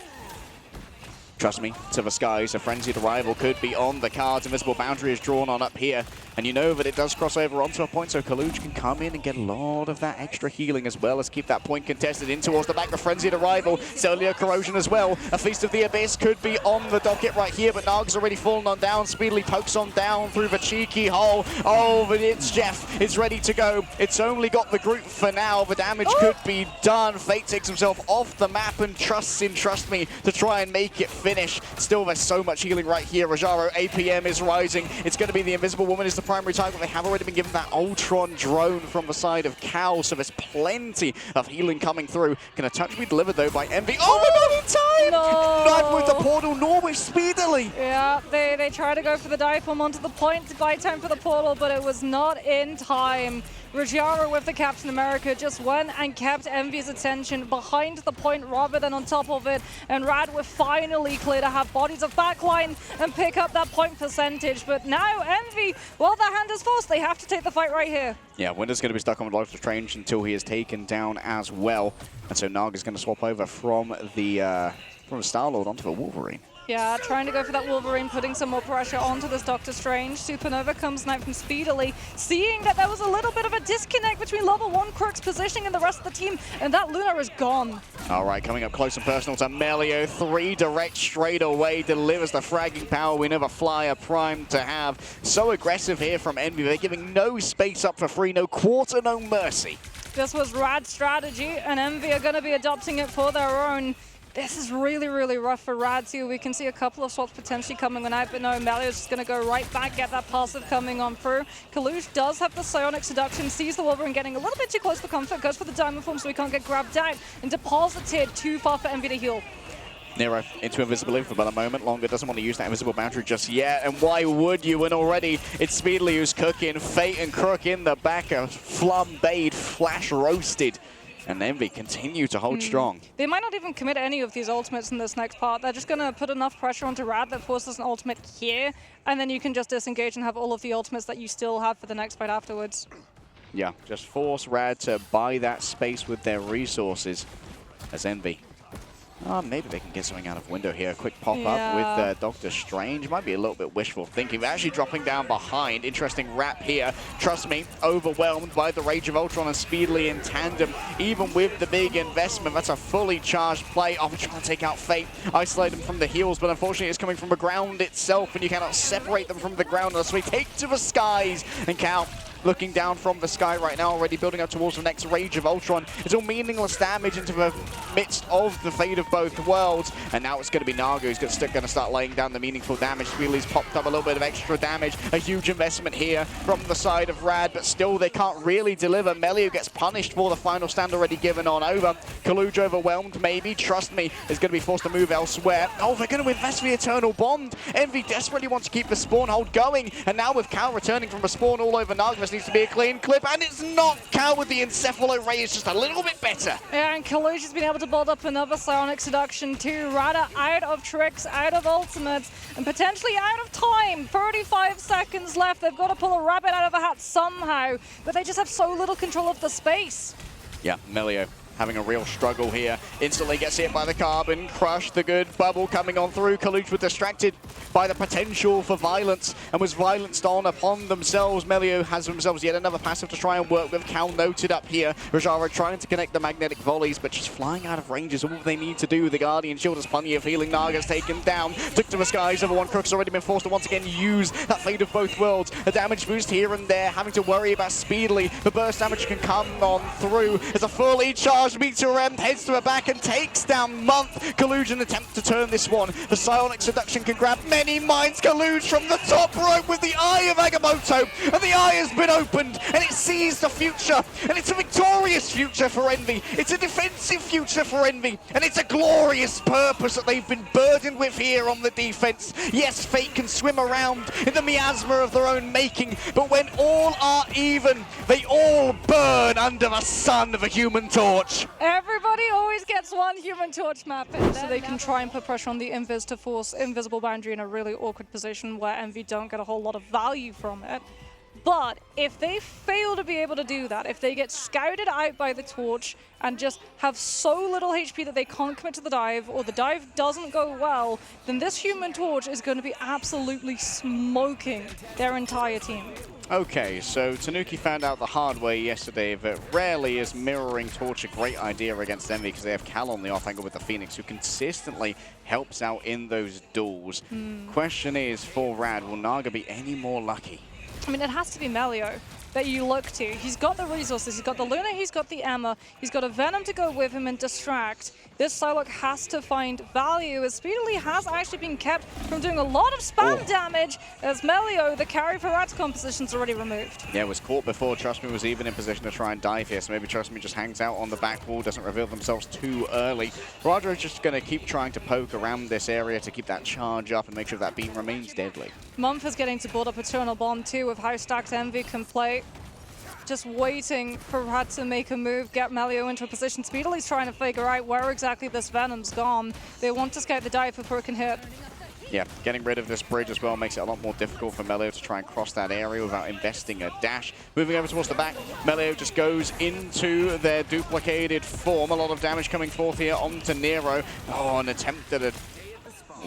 Trust me, to the skies, a frenzied arrival could be on the cards. Invisible boundary is drawn on up here, and you know that it does cross over onto a point, so Kaluge can come in and get a lot of that extra healing as well as keep that point contested in towards the back. The frenzied arrival, cellular corrosion as well. A Feast of the Abyss could be on the docket right here, but Nag's already fallen on down. Speedily pokes on down through the cheeky hole. Oh, but it's Jeff. It's ready to go. It's only got the group for now. The damage could be done. Fate takes himself off the map and trusts in Trust Me to try and make it finish. Still, there's so much healing right here. Rajaro, APM is rising. It's going to be the Invisible Woman is the primary target. They have already been given that Ultron drone from the side of Cal, so there's plenty of healing coming through. Going to touch be delivered, though, by Envy. Oh, we're not in time! No. Not with the portal, nor with Speedily. Yeah, they try to go for the dive bomb onto the point to buy time for the portal, but it was not in time. Rajaro with the Captain America just went and kept Envy's attention behind the point rather than on top of it, and RAD were finally clear to have bodies of backline and pick up that point percentage. But now Envy, well, their hand is forced. They have to take the fight right here. Yeah, Winter's going to be stuck on Doctor Strange until he is taken down as well. And so Naga's going to swap over from the Star-Lord onto the Wolverine. Yeah, trying to go for that Wolverine, putting some more pressure onto this Doctor Strange. Supernova comes out from Speedily, seeing that there was a little bit of a disconnect between level 1 Crook's positioning and the rest of the team, and that Luna is gone. All right, coming up close and personal to Melio. 3 direct straight away, delivers the fragging power we never Flyer primed to have. So aggressive here from Envy. They're giving no space up for free, no quarter, no mercy. This was RAD's strategy, and Envy are going to be adopting it for their own. This is really, really rough for RAD too. We can see a couple of swaps potentially coming on out, but no, Melio's just going to go right back, get that passive coming on through. Kalush does have the Psionic Seduction, sees the Wolverine getting a little bit too close for comfort, goes for the Diamond Form so he can't get grabbed out, and deposited too far for Envy to heal. Nero into invisibility for about a moment longer, doesn't want to use that invisible boundary just yet, and why would you when already it's Speedily who's cooking, Fate and Crook in the back are flambéed, flash roasted. And Envy continue to hold strong. They might not even commit any of these ultimates in this next part. They're just going to put enough pressure onto RAD that forces an ultimate here, and then you can just disengage and have all of the ultimates that you still have for the next fight afterwards. Yeah, just force RAD to buy that space with their resources as Envy. Maybe they can get something out of window here. A quick pop-up with Doctor Strange. Might be a little bit wishful thinking. They're actually dropping down behind. Interesting wrap here. Trust me, overwhelmed by the Rage of Ultron and Speedily in tandem. Even with the big investment, that's a fully charged play. Oh, we're trying to take out Fate. Isolate them from the heels, but unfortunately it's coming from the ground itself, and you cannot separate them from the ground unless we take to the skies. And Cal looking down from the sky right now, already building up towards the next Rage of Ultron. It's all meaningless damage into the midst of the fate of both worlds. And now it's going to be Naga who's going to start laying down the meaningful damage. Speedly's popped up a little bit of extra damage. A huge investment here from the side of RAD, but still they can't really deliver. Melio gets punished for the final stand already given on over. Kaluj overwhelmed, maybe. Trust me, is going to be forced to move elsewhere. Oh, they're going to invest the Eternal Bond. Envy desperately wants to keep the spawn hold going. And now with Cal returning from a spawn all over Naga, needs to be a clean clip, and it's not. Cal with the Encephalo Ray is just a little bit better. Yeah, and Kalush has been able to build up another Psionic Seduction too. Rada out of tricks, out of ultimates, and potentially out of time. 35 seconds left. They've got to pull a rabbit out of a hat somehow, but they just have so little control of the space. Yeah, Melio having a real struggle here. Instantly gets hit by the carbon, crushed the good bubble coming on through. Kalush was distracted by the potential for violence and was violenced on upon themselves. Melio has themselves yet another passive to try and work with. Cal noted up here. Rajara trying to connect the magnetic volleys, but she's flying out of range is all they need to do. The Guardian Shield has plenty of healing. Naga's taken down. Took to the skies. Over one Crook's already been forced to once again use that fate of both worlds. A damage boost here and there, having to worry about Speedily. The burst damage can come on through as a fully charged Meteor M heads to her back and takes down Month. Collusion attempt to turn this one. The Psionic Seduction can grab many minds. Collude from the top rope with the Eye of Agamotto, and the eye has been opened, and it sees the future, and it's a victorious future for Envy. It's a defensive future for Envy, and it's a glorious purpose that they've been burdened with here on the defense. Yes, Fate can swim around in the miasma of their own making, but when all are even, they all burn under the sun of a Human Torch. Everybody always gets one Human Torch map, so they can try and put pressure on the Invis to force Invisible Boundary in a really awkward position where Envy don't get a whole lot of value from it. But if they fail to be able to do that, if they get scouted out by the Torch and just have so little HP that they can't commit to the dive, or the dive doesn't go well, then this Human Torch is going to be absolutely smoking their entire team. Okay, so Tanuki found out the hard way yesterday that rarely is mirroring Torch a great idea against Envy because they have Cal on the off angle with the Phoenix, who consistently helps out in those duels. Question is, for RAD, will Naga be any more lucky? I mean, it has to be Melio that you look to. He's got the resources, he's got the Luna, he's got the Emma, he's got a Venom to go with him and distract. This Psylocke has to find value, as Speedily has actually been kept from doing a lot of spam damage, as Melio, the carry for Rad's composition, is already removed. Yeah, was caught before Trust Me was even in position to try and dive here, so maybe Trust Me just hangs out on the back wall, doesn't reveal themselves too early. Roger is just going to keep trying to poke around this area to keep that charge up and make sure that beam remains deadly. Month is getting to build up Eternal Bond too, with how stacked Envy can play. Just waiting for Rad to make a move, get Melio into a position. Speedily's trying to figure out where exactly this Venom's gone. They want to scout the dive before it can hit. Yeah, getting rid of this bridge as well makes it a lot more difficult for Melio to try and cross that area without investing a dash. Moving over towards the back, Melio just goes into their duplicated form. A lot of damage coming forth here onto Nero. Oh, an attempt at a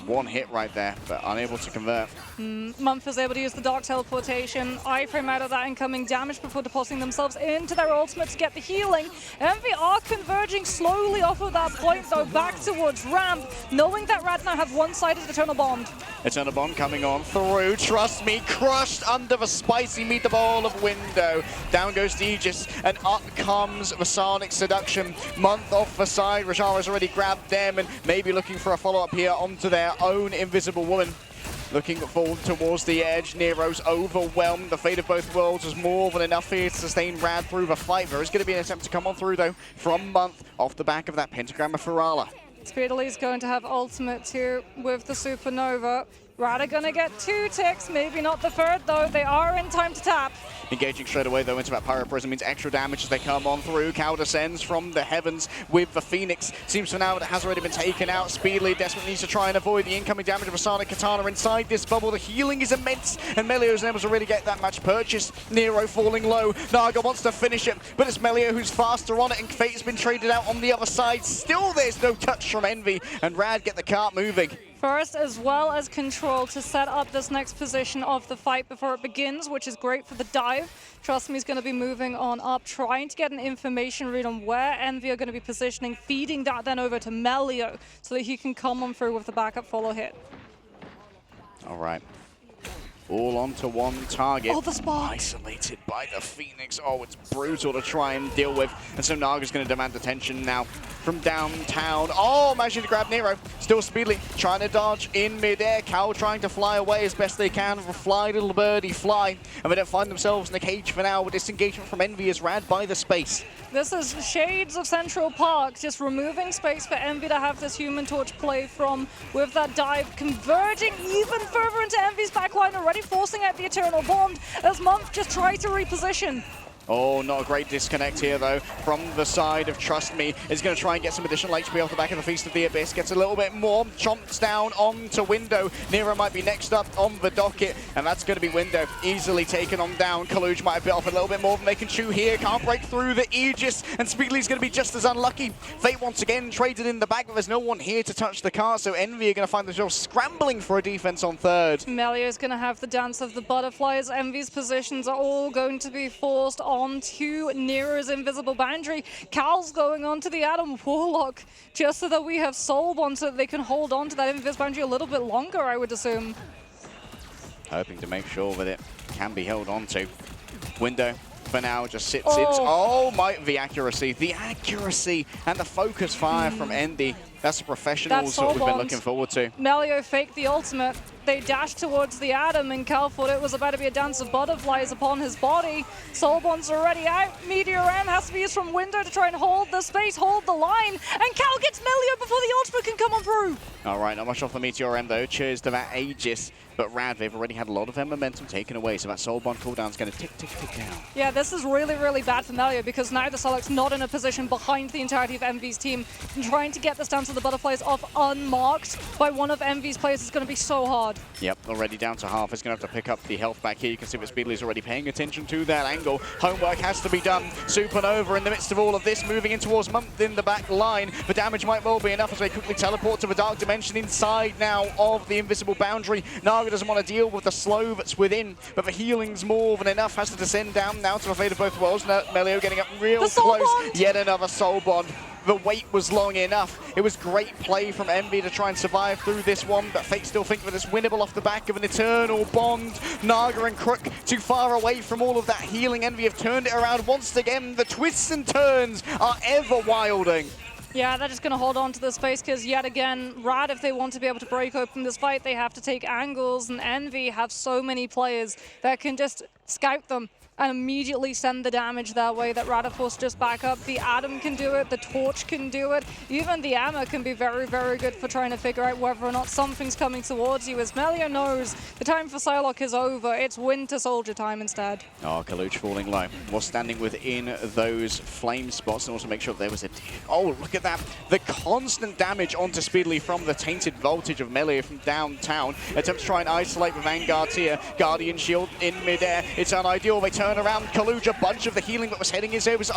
One hit right there, but unable to convert. Mumph is able to use the Dark Teleportation, iframe out of that incoming damage before depositing themselves into their ultimate to get the healing. Envy are converging slowly off of that point, though, back towards ramp, knowing that RAD now have one-sided Eternal Bond. Eternal Bond coming on through, trust me, crushed under the spicy meatball of window. Down goes the Aegis, and up comes the Sonic Seduction. Month off the side, Rajara's already grabbed them, and maybe looking for a follow-up here onto their own Invisible Woman. Looking forward towards the edge, Nero's overwhelmed. The fate of both worlds was more than enough here to sustain RAD through the fight. There is going to be an attempt to come on through, though, from Month, off the back of that Pentagram of Ferala. Speedily going to have ultimate here with the Supernova. RAD are going to get 2 ticks, maybe not the third, though. They are in time to tap. Engaging straight away, though, into that Pyro Prism means extra damage as they come on through. Cal descends from the heavens with the Phoenix. Seems for now that it has already been taken out. Speedily desperately needs to try and avoid the incoming damage of a Sonic Katana inside this bubble. The healing is immense, and Melio's able to really get that match purchased. Nero falling low. Naga wants to finish it, but it's Melio who's faster on it, and Fate's been traded out on the other side. Still, there's no touch from Envy, and RAD get the cart moving. First, as well as control to set up this next position of the fight before it begins, which is great for the dive. Trust me, he's going to be moving on up, trying to get an information read on where Envy are going to be positioning, feeding that then over to Melio so that he can come on through with the backup follow hit. All right. All onto one target. Oh, the spark! Isolated by the Phoenix. Oh, it's brutal to try and deal with. And so Naga's going to demand attention now from downtown. Oh, managing to grab Nero. Still speedily trying to dodge in midair. Cal trying to fly away as best they can. Fly, little birdie, fly. And they don't find themselves in the cage for now with disengagement from Envy as RAD by the space. This is shades of Central Park, just removing space for Envy to have this Human Torch play from with that dive, converging even further into Envy's backline, already forcing out the Eternal Bond as Month just tries to reposition. Oh, not a great disconnect here, though, from the side of Trust Me. Is going to try and get some additional HP off the back of the Feast of the Abyss. Gets a little bit more. Chomps down onto Window. Nero might be next up on the docket, and that's going to be Window. Easily taken on down. Kaluj might have bit off a little bit more than they can chew here. Can't break through the Aegis, and Speedly's going to be just as unlucky. Fate once again traded in the back, but there's no one here to touch the car, so Envy are going to find themselves scrambling for a defense on third. Melio's going to have the Dance of the Butterflies. Envy's positions are all going to be forced onto Nero's invisible boundary. Cal's going on to the Adam Warlock, just so that we have Soulbond so that they can hold on to that invis boundary a little bit longer, I would assume. Hoping to make sure that it can be held on to. Window for now just sits in. Oh my, the accuracy and the focus fire from Endy. That's the professionals that we've been looking forward to. Melio faked the ultimate. They dashed towards the Adam, and Cal thought it was about to be a dance of butterflies upon his body. Soulbond's already out. Meteor M has to be used from Window to try and hold the space, hold the line, and Cal gets Melio before the ultimate can come on through. All right, not much off the Meteor M though. Cheers to that Aegis. But RAD, they've already had a lot of their momentum taken away, so that Soulbond cooldown's going to tick, tick, tick down. Yeah, this is really, really bad for Melio because now the Solok's not in a position behind the entirety of Envy's team. And trying to get this Dance of the Butterflies off unmarked by one of Envy's players is going to be so hard. Yep, already down to half. It's going to have to pick up the health back here. You can see that Speedly's already paying attention to that angle. Homework has to be done. Supernova in the midst of all of this, moving in towards Month in the back line. The damage might well be enough as they quickly teleport to the Dark Dimension inside now of the invisible boundary. Naga doesn't want to deal with the slow that's within, but the healing's more than enough. Has to descend down now to the fate of both worlds. Melio getting up real close. Yet another Soul Bond. The wait was long enough. It was great play from Envy to try and survive through this one, but Fate still think that it's winnable off the back of an Eternal Bond. Naga and Crook too far away from all of that healing. Envy have turned it around once again. The twists and turns are ever wilding. Yeah, they're just going to hold on to the space because, yet again, RAD, if they want to be able to break open this fight, they have to take angles, and Envy have so many players that can just scout them and immediately send the damage that way that RAD, of course, just back up. The Atom can do it, the Torch can do it, even the Ammo can be very, very good for trying to figure out whether or not something's coming towards you. As Melio knows, the time for Psylocke is over. It's Winter Soldier time instead. Oh, Kaluch falling low. Was standing within those flame spots and also make sure there was a... Oh, look at that. The constant damage onto Speedly from the tainted voltage of Melio from downtown. Attempts to try and isolate the Vanguard here. Guardian Shield in midair. It's unideal. They turn around. Kaluja, bunch of the healing that was heading his way was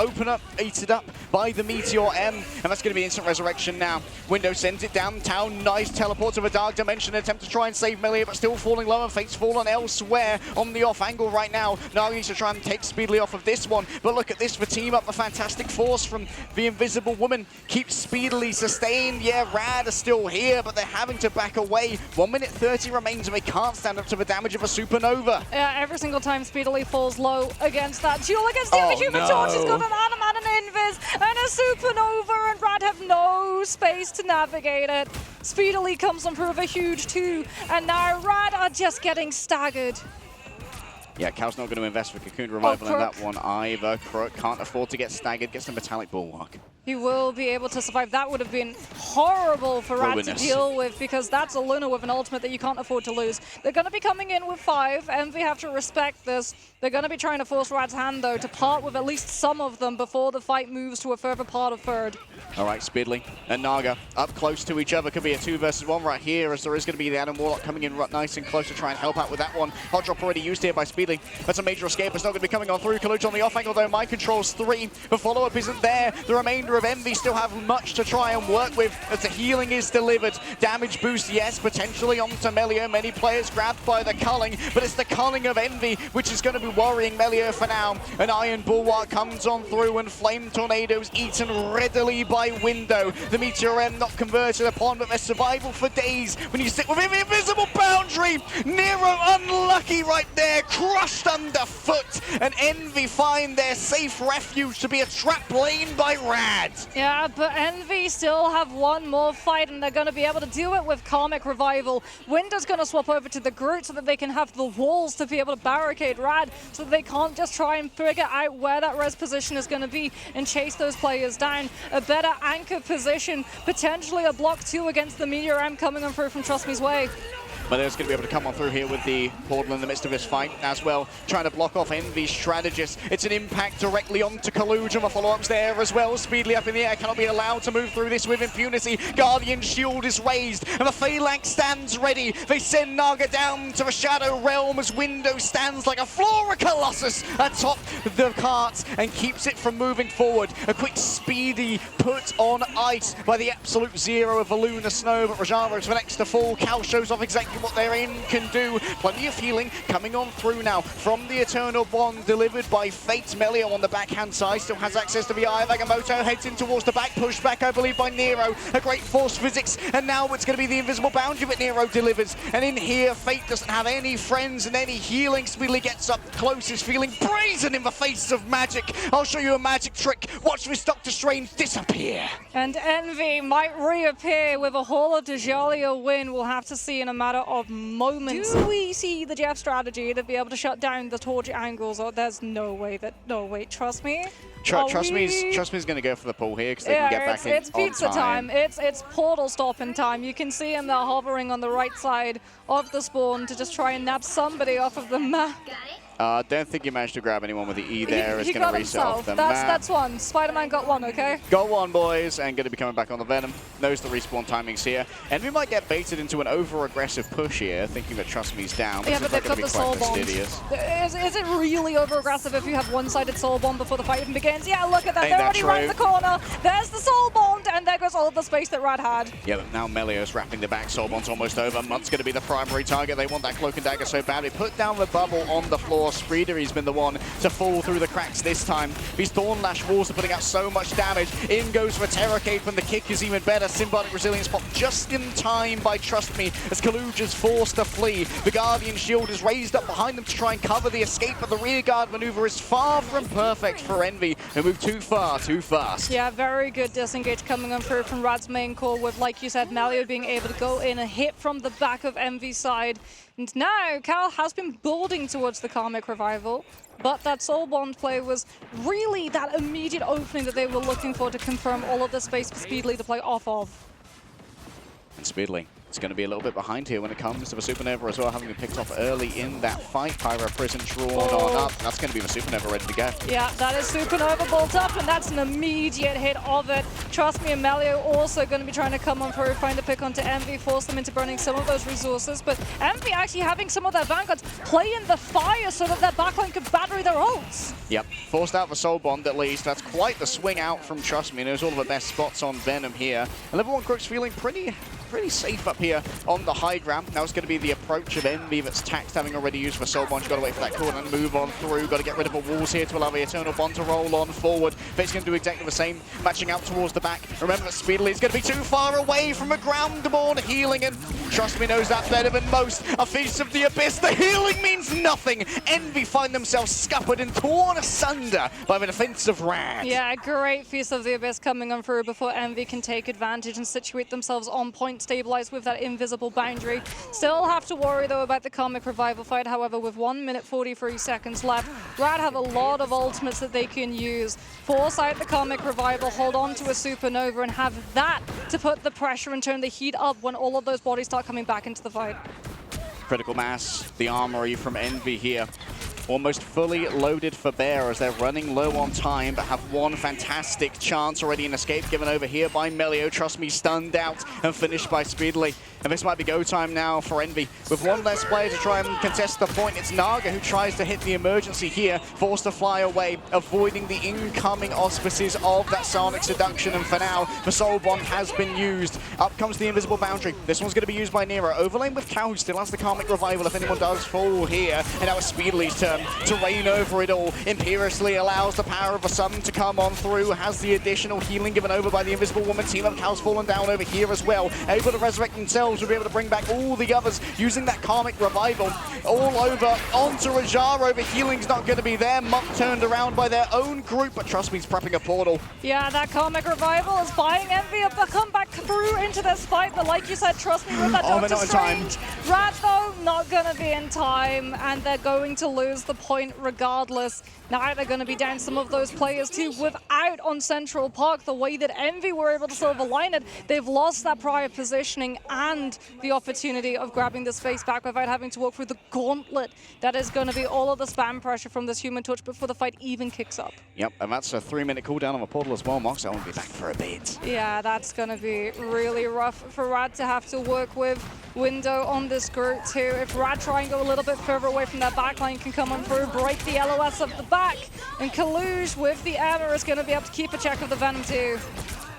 eaten up by the Meteor M, and that's going to be instant resurrection now. Window sends it downtown. Nice teleport to the Dark Dimension. Attempt to try and save Melee, but still falling low, and Fate's fallen elsewhere on the off angle right now. Naga needs to try and take Speedily off of this one, but look at this. The team up, the fantastic force from the Invisible Woman keeps Speedily sustained. Yeah, RAD are still here, but they're having to back away. 1 minute 30 remains, and they can't stand up to the damage of a Supernova. Yeah, every single time Speedily falls low against that duel against the other Human Torch. He's got an Atom and an Invis and a Supernova, and RAD have no space to navigate it. Speedily comes on through with a huge 2, and now RAD are just getting staggered. Yeah, Cal's not going to invest for Cocoon Revival in that one either. Crook can't afford to get staggered, gets the Metallic Bulwark. He will be able to survive. That would have been horrible for RAD to deal with, because that's a Luna with an ultimate that you can't afford to lose. They're going to be coming in with 5, and we have to respect this. They're going to be trying to force RAD's hand, though, to part with at least some of them before the fight moves to a further part of third. All right, Speedly and Naga up close to each other. Could be a 2 versus 1 right here, as there is going to be the Adam Warlock coming in nice and close to try and help out with that one. Hot drop already used here by Speedly. That's a major escape. It's not going to be coming on through. Kaluja on the off angle, though. Mind controls 3. The follow-up isn't there. The remainder of Envy still have much to try and work with as the healing is delivered. Damage boost, yes, potentially onto Melio. Many players grabbed by the culling, but it's the culling of Envy which is going to be worrying Melio for now. An Iron Bulwark comes on through, and Flame Tornadoes eaten readily by Window. The Meteor M not converted upon, but their survival for days when you sit within the invisible boundary. Nero unlucky right there, crushed underfoot, and Envy find their safe refuge to be a trap lane by RAD. Yeah, but Envy still have one more fight, and they're going to be able to do it with Karmic Revival. Window's going to swap over to the Groot so that they can have the walls to be able to barricade RAD, so that they can't just try and figure out where that res position is going to be and chase those players down. A better anchor position, potentially a block 2 against the Meteor M coming on through from Trust Me's way. But there's going to be able to come on through here with the portal in the midst of this fight as well, trying to block off Envy's strategist. It's an impact directly onto Kaluja. My follow-ups there as well. Speedily up in the air, cannot be allowed to move through this with impunity. Guardian shield is raised, and the Phalanx stands ready. They send Naga down to the Shadow Realm as Window stands like a Flora Colossus atop the cart and keeps it from moving forward. A quick speedy put on ice by the absolute zero of the Lunar Snow, but Rajaro is the next to fall. Cal shows off exactly what their in can do. Plenty of healing coming on through now from the Eternal Bond delivered by Fate. Melio on the backhand side still has access to the Eye of Agamotto, heads in towards the back, pushed back I believe by Nero. A great force physics, and now it's going to be the invisible boundary that Nero delivers. And in here Fate doesn't have any friends and any healing. Speedily gets up close, is feeling brazen in the face of magic. I'll show you a magic trick. Watch this Doctor Strange disappear. And Envy might reappear with a Hall of Djalia win. We'll have to see in a matter of moments. Do we see the Jeff strategy to be able to shut down the torch angles? Or there's no way that... No, wait, trust me. Trust me's going to go for the pull here because they can get back in it's pizza time. It's portal stopping time. You can see him there hovering on the right side of the spawn to just try and nab somebody off of the map. I don't think you managed to grab anyone with the E there. It's going to reset off the map. That's one. Spider-Man got one, okay? Got one, boys, and going to be coming back on the Venom. Knows the respawn timings here. And we might get baited into an over-aggressive push here, thinking that Trust Me's down. Yeah, but they've got the Soul Bomb. Is it really over-aggressive if you have one-sided Soul Bomb before the fight even begins? Yeah, look at that. They're already right in the corner. There's the Soul Bomb, and there goes all of the space that RAD had. Yeah, but now Melio's wrapping the back. Soul Bomb's almost over. Mutt's going to be the primary target. They want that Cloak and Dagger so badly. Put down the bubble on the floor. Spreedery's been the one to fall through the cracks this time. These Thorn Lash walls are putting out so much damage. In goes for Terror Cape, and the kick is even better. Symbiotic Resilience pop just in time by Trust Me as Kaluja's forced to flee. The Guardian shield is raised up behind them to try and cover the escape, but the rear guard maneuver is far from perfect for Envy. They move too far, too fast. Yeah, very good disengage coming on through from RAD's main core with, like you said, Melio being able to go in and hit from the back of Envy's side. And now Cal has been building towards the Karmic Revival, but that Soul Bond play was really that immediate opening that they were looking for to confirm all of the space for Speedily to play off of. And Speedily, it's going to be a little bit behind here when it comes to the Supernova as well, having been picked off early in that fight. Pyro Prison drawn on up. That's going to be the Supernova ready to go. Yeah, that is Supernova bolt up, and that's an immediate hit of it. Trust Me and Melio also going to be trying to come on through, find a pick onto Envy, force them into burning some of those resources. But Envy actually having some of their Vanguards play in the fire so that their backline could battery their ults. Yep, forced out the Soul Bond at least. That's quite the swing out from Trust Me. Knows all of the best spots on Venom here. And level 1 Crook's feeling pretty safe up here on the high ground. Now it's going to be the approach of Envy that's taxed, having already used for Soul Bond. You've got to wait for that corner and move on through. Got to get rid of the walls here to allow the Eternal Bond to roll on forward. Fate's going to do exactly the same, matching out towards the back. Remember that Speedily is going to be too far away from a Groundborn healing, and Trust Me knows that better than most. A Feast of the Abyss, the healing means nothing. Envy find themselves scuppered and torn asunder by the defensive RAD. Yeah, a great Feast of the Abyss coming on through before Envy can take advantage and situate themselves on point, stabilize with that invisible boundary. Still have to worry though about the Comic Revival fight. However, with 1 minute 43 seconds left, RAD have a lot of ultimates that they can use. Force out the Comic Revival, hold on to a Supernova, and have that to put the pressure and turn the heat up when all of those bodies start coming back into the fight. Critical Mass, the armory from Envy here. Almost fully loaded for Bear as they're running low on time, but have one fantastic chance already, an escape given over here by Melio. Trust Me stunned out and finished by Speedily. And this might be go time now for Envy. With one less player to try and contest the point, it's Naga who tries to hit the emergency here, forced to fly away, avoiding the incoming auspices of that Sonic Seduction. And for now, the Soul Bond has been used. Up comes the invisible boundary. This one's going to be used by Nero. Overlain with Cow, who still has the Karmic Revival if anyone does fall here. And now it's Speedily's turn to reign over it all. Imperiously allows the power of the sun to come on through, has the additional healing given over by the Invisible Woman. Team Up Cow's fallen down over here as well, able to resurrect themselves, will be able to bring back all the others using that Karmic Revival. All over onto Rajaro, but healing's not going to be there. Monk turned around by their own group, but Trust Me's prepping a portal. Yeah, that Karmic Revival is buying Envy up to come back through into this fight, but like you said, Trust Me with that Doctor Strange. RAD though, not going to be in time, and they're going to lose the point regardless. Now they're going to be down some of those players too without on Central Park. The way that Envy were able to silver line it, they've lost that prior positioning and the opportunity of grabbing this face back without having to walk through the gauntlet that is going to be all of the spam pressure from this Human Touch before the fight even kicks up. Yep, and that's a 3-minute cooldown on the portal as well. Mox, I won't be back for a bit. Yeah, that's going to be really rough for RAD to have to work with. Window on this group too. If RAD try and go a little bit further away from that backline, can come on through, break the LOS of the back, and Kaluge with the Emma is going to be able to keep a check of the Venom too.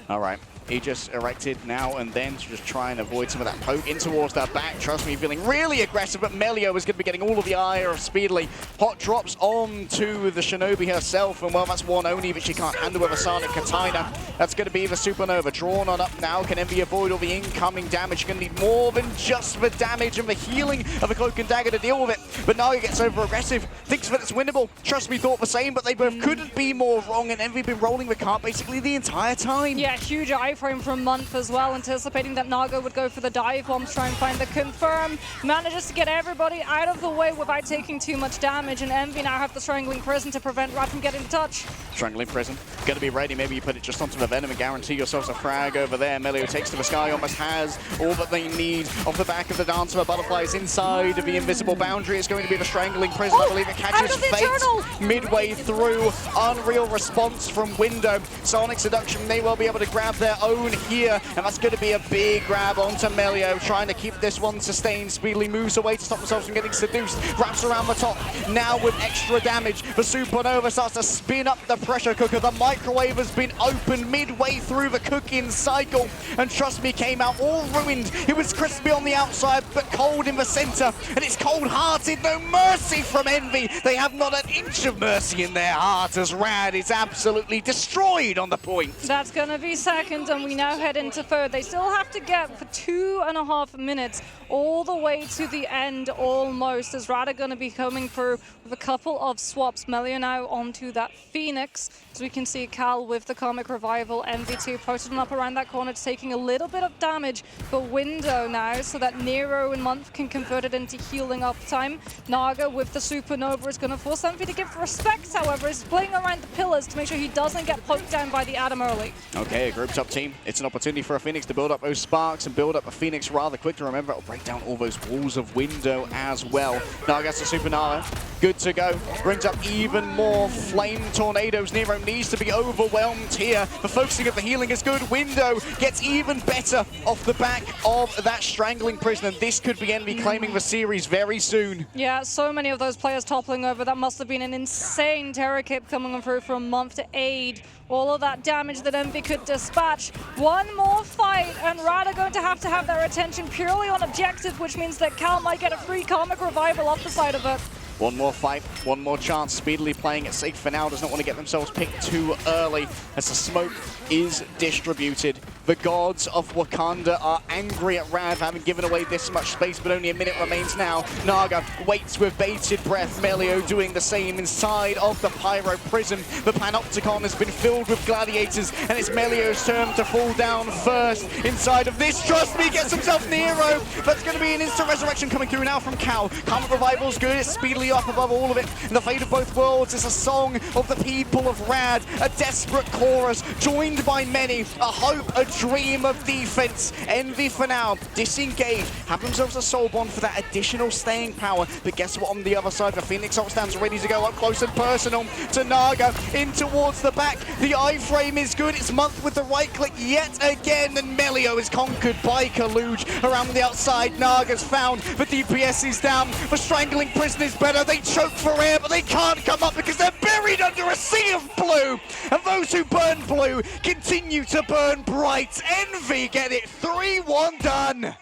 All right. Aegis erected now and then to just try and avoid some of that poke in towards that back. Trust Me feeling really aggressive, but Melio is going to be getting all of the ire of Speedily. Hot drops onto the Shinobi herself, and well, that's one only that she can't handle with a Sonic Katana. That's going to be the Supernova drawn on up now. Can Envy avoid all the incoming damage? You're going to need more than just the damage and the healing of a Cloak and Dagger to deal with it. But Naga gets over aggressive, thinks that it's winnable. Trust Me thought the same, but they both couldn't be more wrong, and Envy been rolling the cart basically the entire time. Yeah, huge iframe from Month as well, anticipating that Naga would go for the dive bombs, try and find the confirm. Manages to get everybody out of the way without taking too much damage, and Envy now have the Strangling Prison to prevent RAD from getting in touch. Strangling Prison, going to be ready. Maybe you put it just onto the Venom and guarantee yourselves a frag over there. Melio takes to the sky, almost has all that they need. Off the back of the Dance of the Butterflies inside of the invisible boundary. It's going to be the Strangling Prison. I believe it catches Fate midway through. Unreal response from Window. Sonic Seduction may well be able to grab their own here, and that's going to be a big grab onto Melio, trying to keep this one sustained. Speedily moves away to stop themselves from getting seduced. Wraps around the top, now with extra damage. The Supernova starts to spin up the pressure cooker. The microwave has been opened midway through the cooking cycle, and Trust Me came out all ruined. It was crispy on the outside, but cold in the center, and it's cold-hearted. No mercy from Envy. They have not an inch of mercy in their heart as RAD is absolutely destroyed on the point. That's going to be second, and we now head into third. They still have to get for 2.5 minutes all the way to the end almost, as RAD are going to be coming through with a couple of swaps. Melio now onto that Phoenix, as we can see Cal with the Karmic Revival. MV2 posted him up around that corner, taking a little bit of damage, but Window now, so that Nero and Month can convert it into healing up time. Naga with the Supernova is going to force Envy to give respect, however, is playing around the pillars to make sure he doesn't get poked down by the Atom early. Okay, a grouped up team. It's an opportunity for a Phoenix to build up those sparks and build up a Phoenix rather quick. To remember, it'll break down all those walls of Window as well. Naga gets the Supernova. good to go. Brings up even more flame tornadoes. Nero needs to be overwhelmed here. The focusing of the healing is good. Window gets even better off the back of that strangling prison, and this could be Envy claiming the series very soon. Yeah, so many of those players toppling over. That must have been an insane Terror Kip coming through from Month to aid all of that damage that Envy could dispatch. One more fight, and RAD are going to have their attention purely on objective, which means that Cal might get a free Karmic Revival off the side of it. One more fight, one more chance. Speedily playing it safe for now. Does not want to get themselves picked too early as the smoke is distributed. The gods of Wakanda are angry at RAD for having given away this much space, but only a minute remains now. Naga waits with bated breath. Melio doing the same inside of the Pyro prison. The Panopticon has been filled with gladiators, and it's Melio's turn to fall down first inside of this. Trust me, gets himself Nero. That's going to be an instant resurrection coming through now from Cal. Karmic Revival's good. It's speedily up above all of it. And the fate of both worlds is a song of the people of RAD, a desperate chorus joined by many, a hope, a dream of defense. Envy for now disengage, have themselves a soul bond for that additional staying power. But guess what? On the other side, the Phoenix Ult stands ready to go up close and personal to Naga in towards the back. The iframe is good. It's Month with the right click yet again, and Melio is conquered by Kaluj around the outside. Naga's found, the DPS is down, the strangling prison is better. They choke for air, but they can't come up because they're buried under a sea of blue. And those who burn blue continue to burn bright. Envy get it 3-1 done. Envy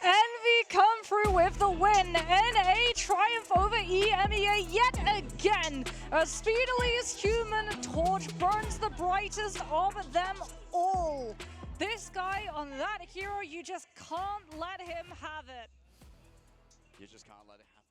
come through with the win. NA triumph over EMEA yet again. As speedily as Human Torch burns the brightest of them all. This guy on that hero, you just can't let him have it. You just can't let it happen.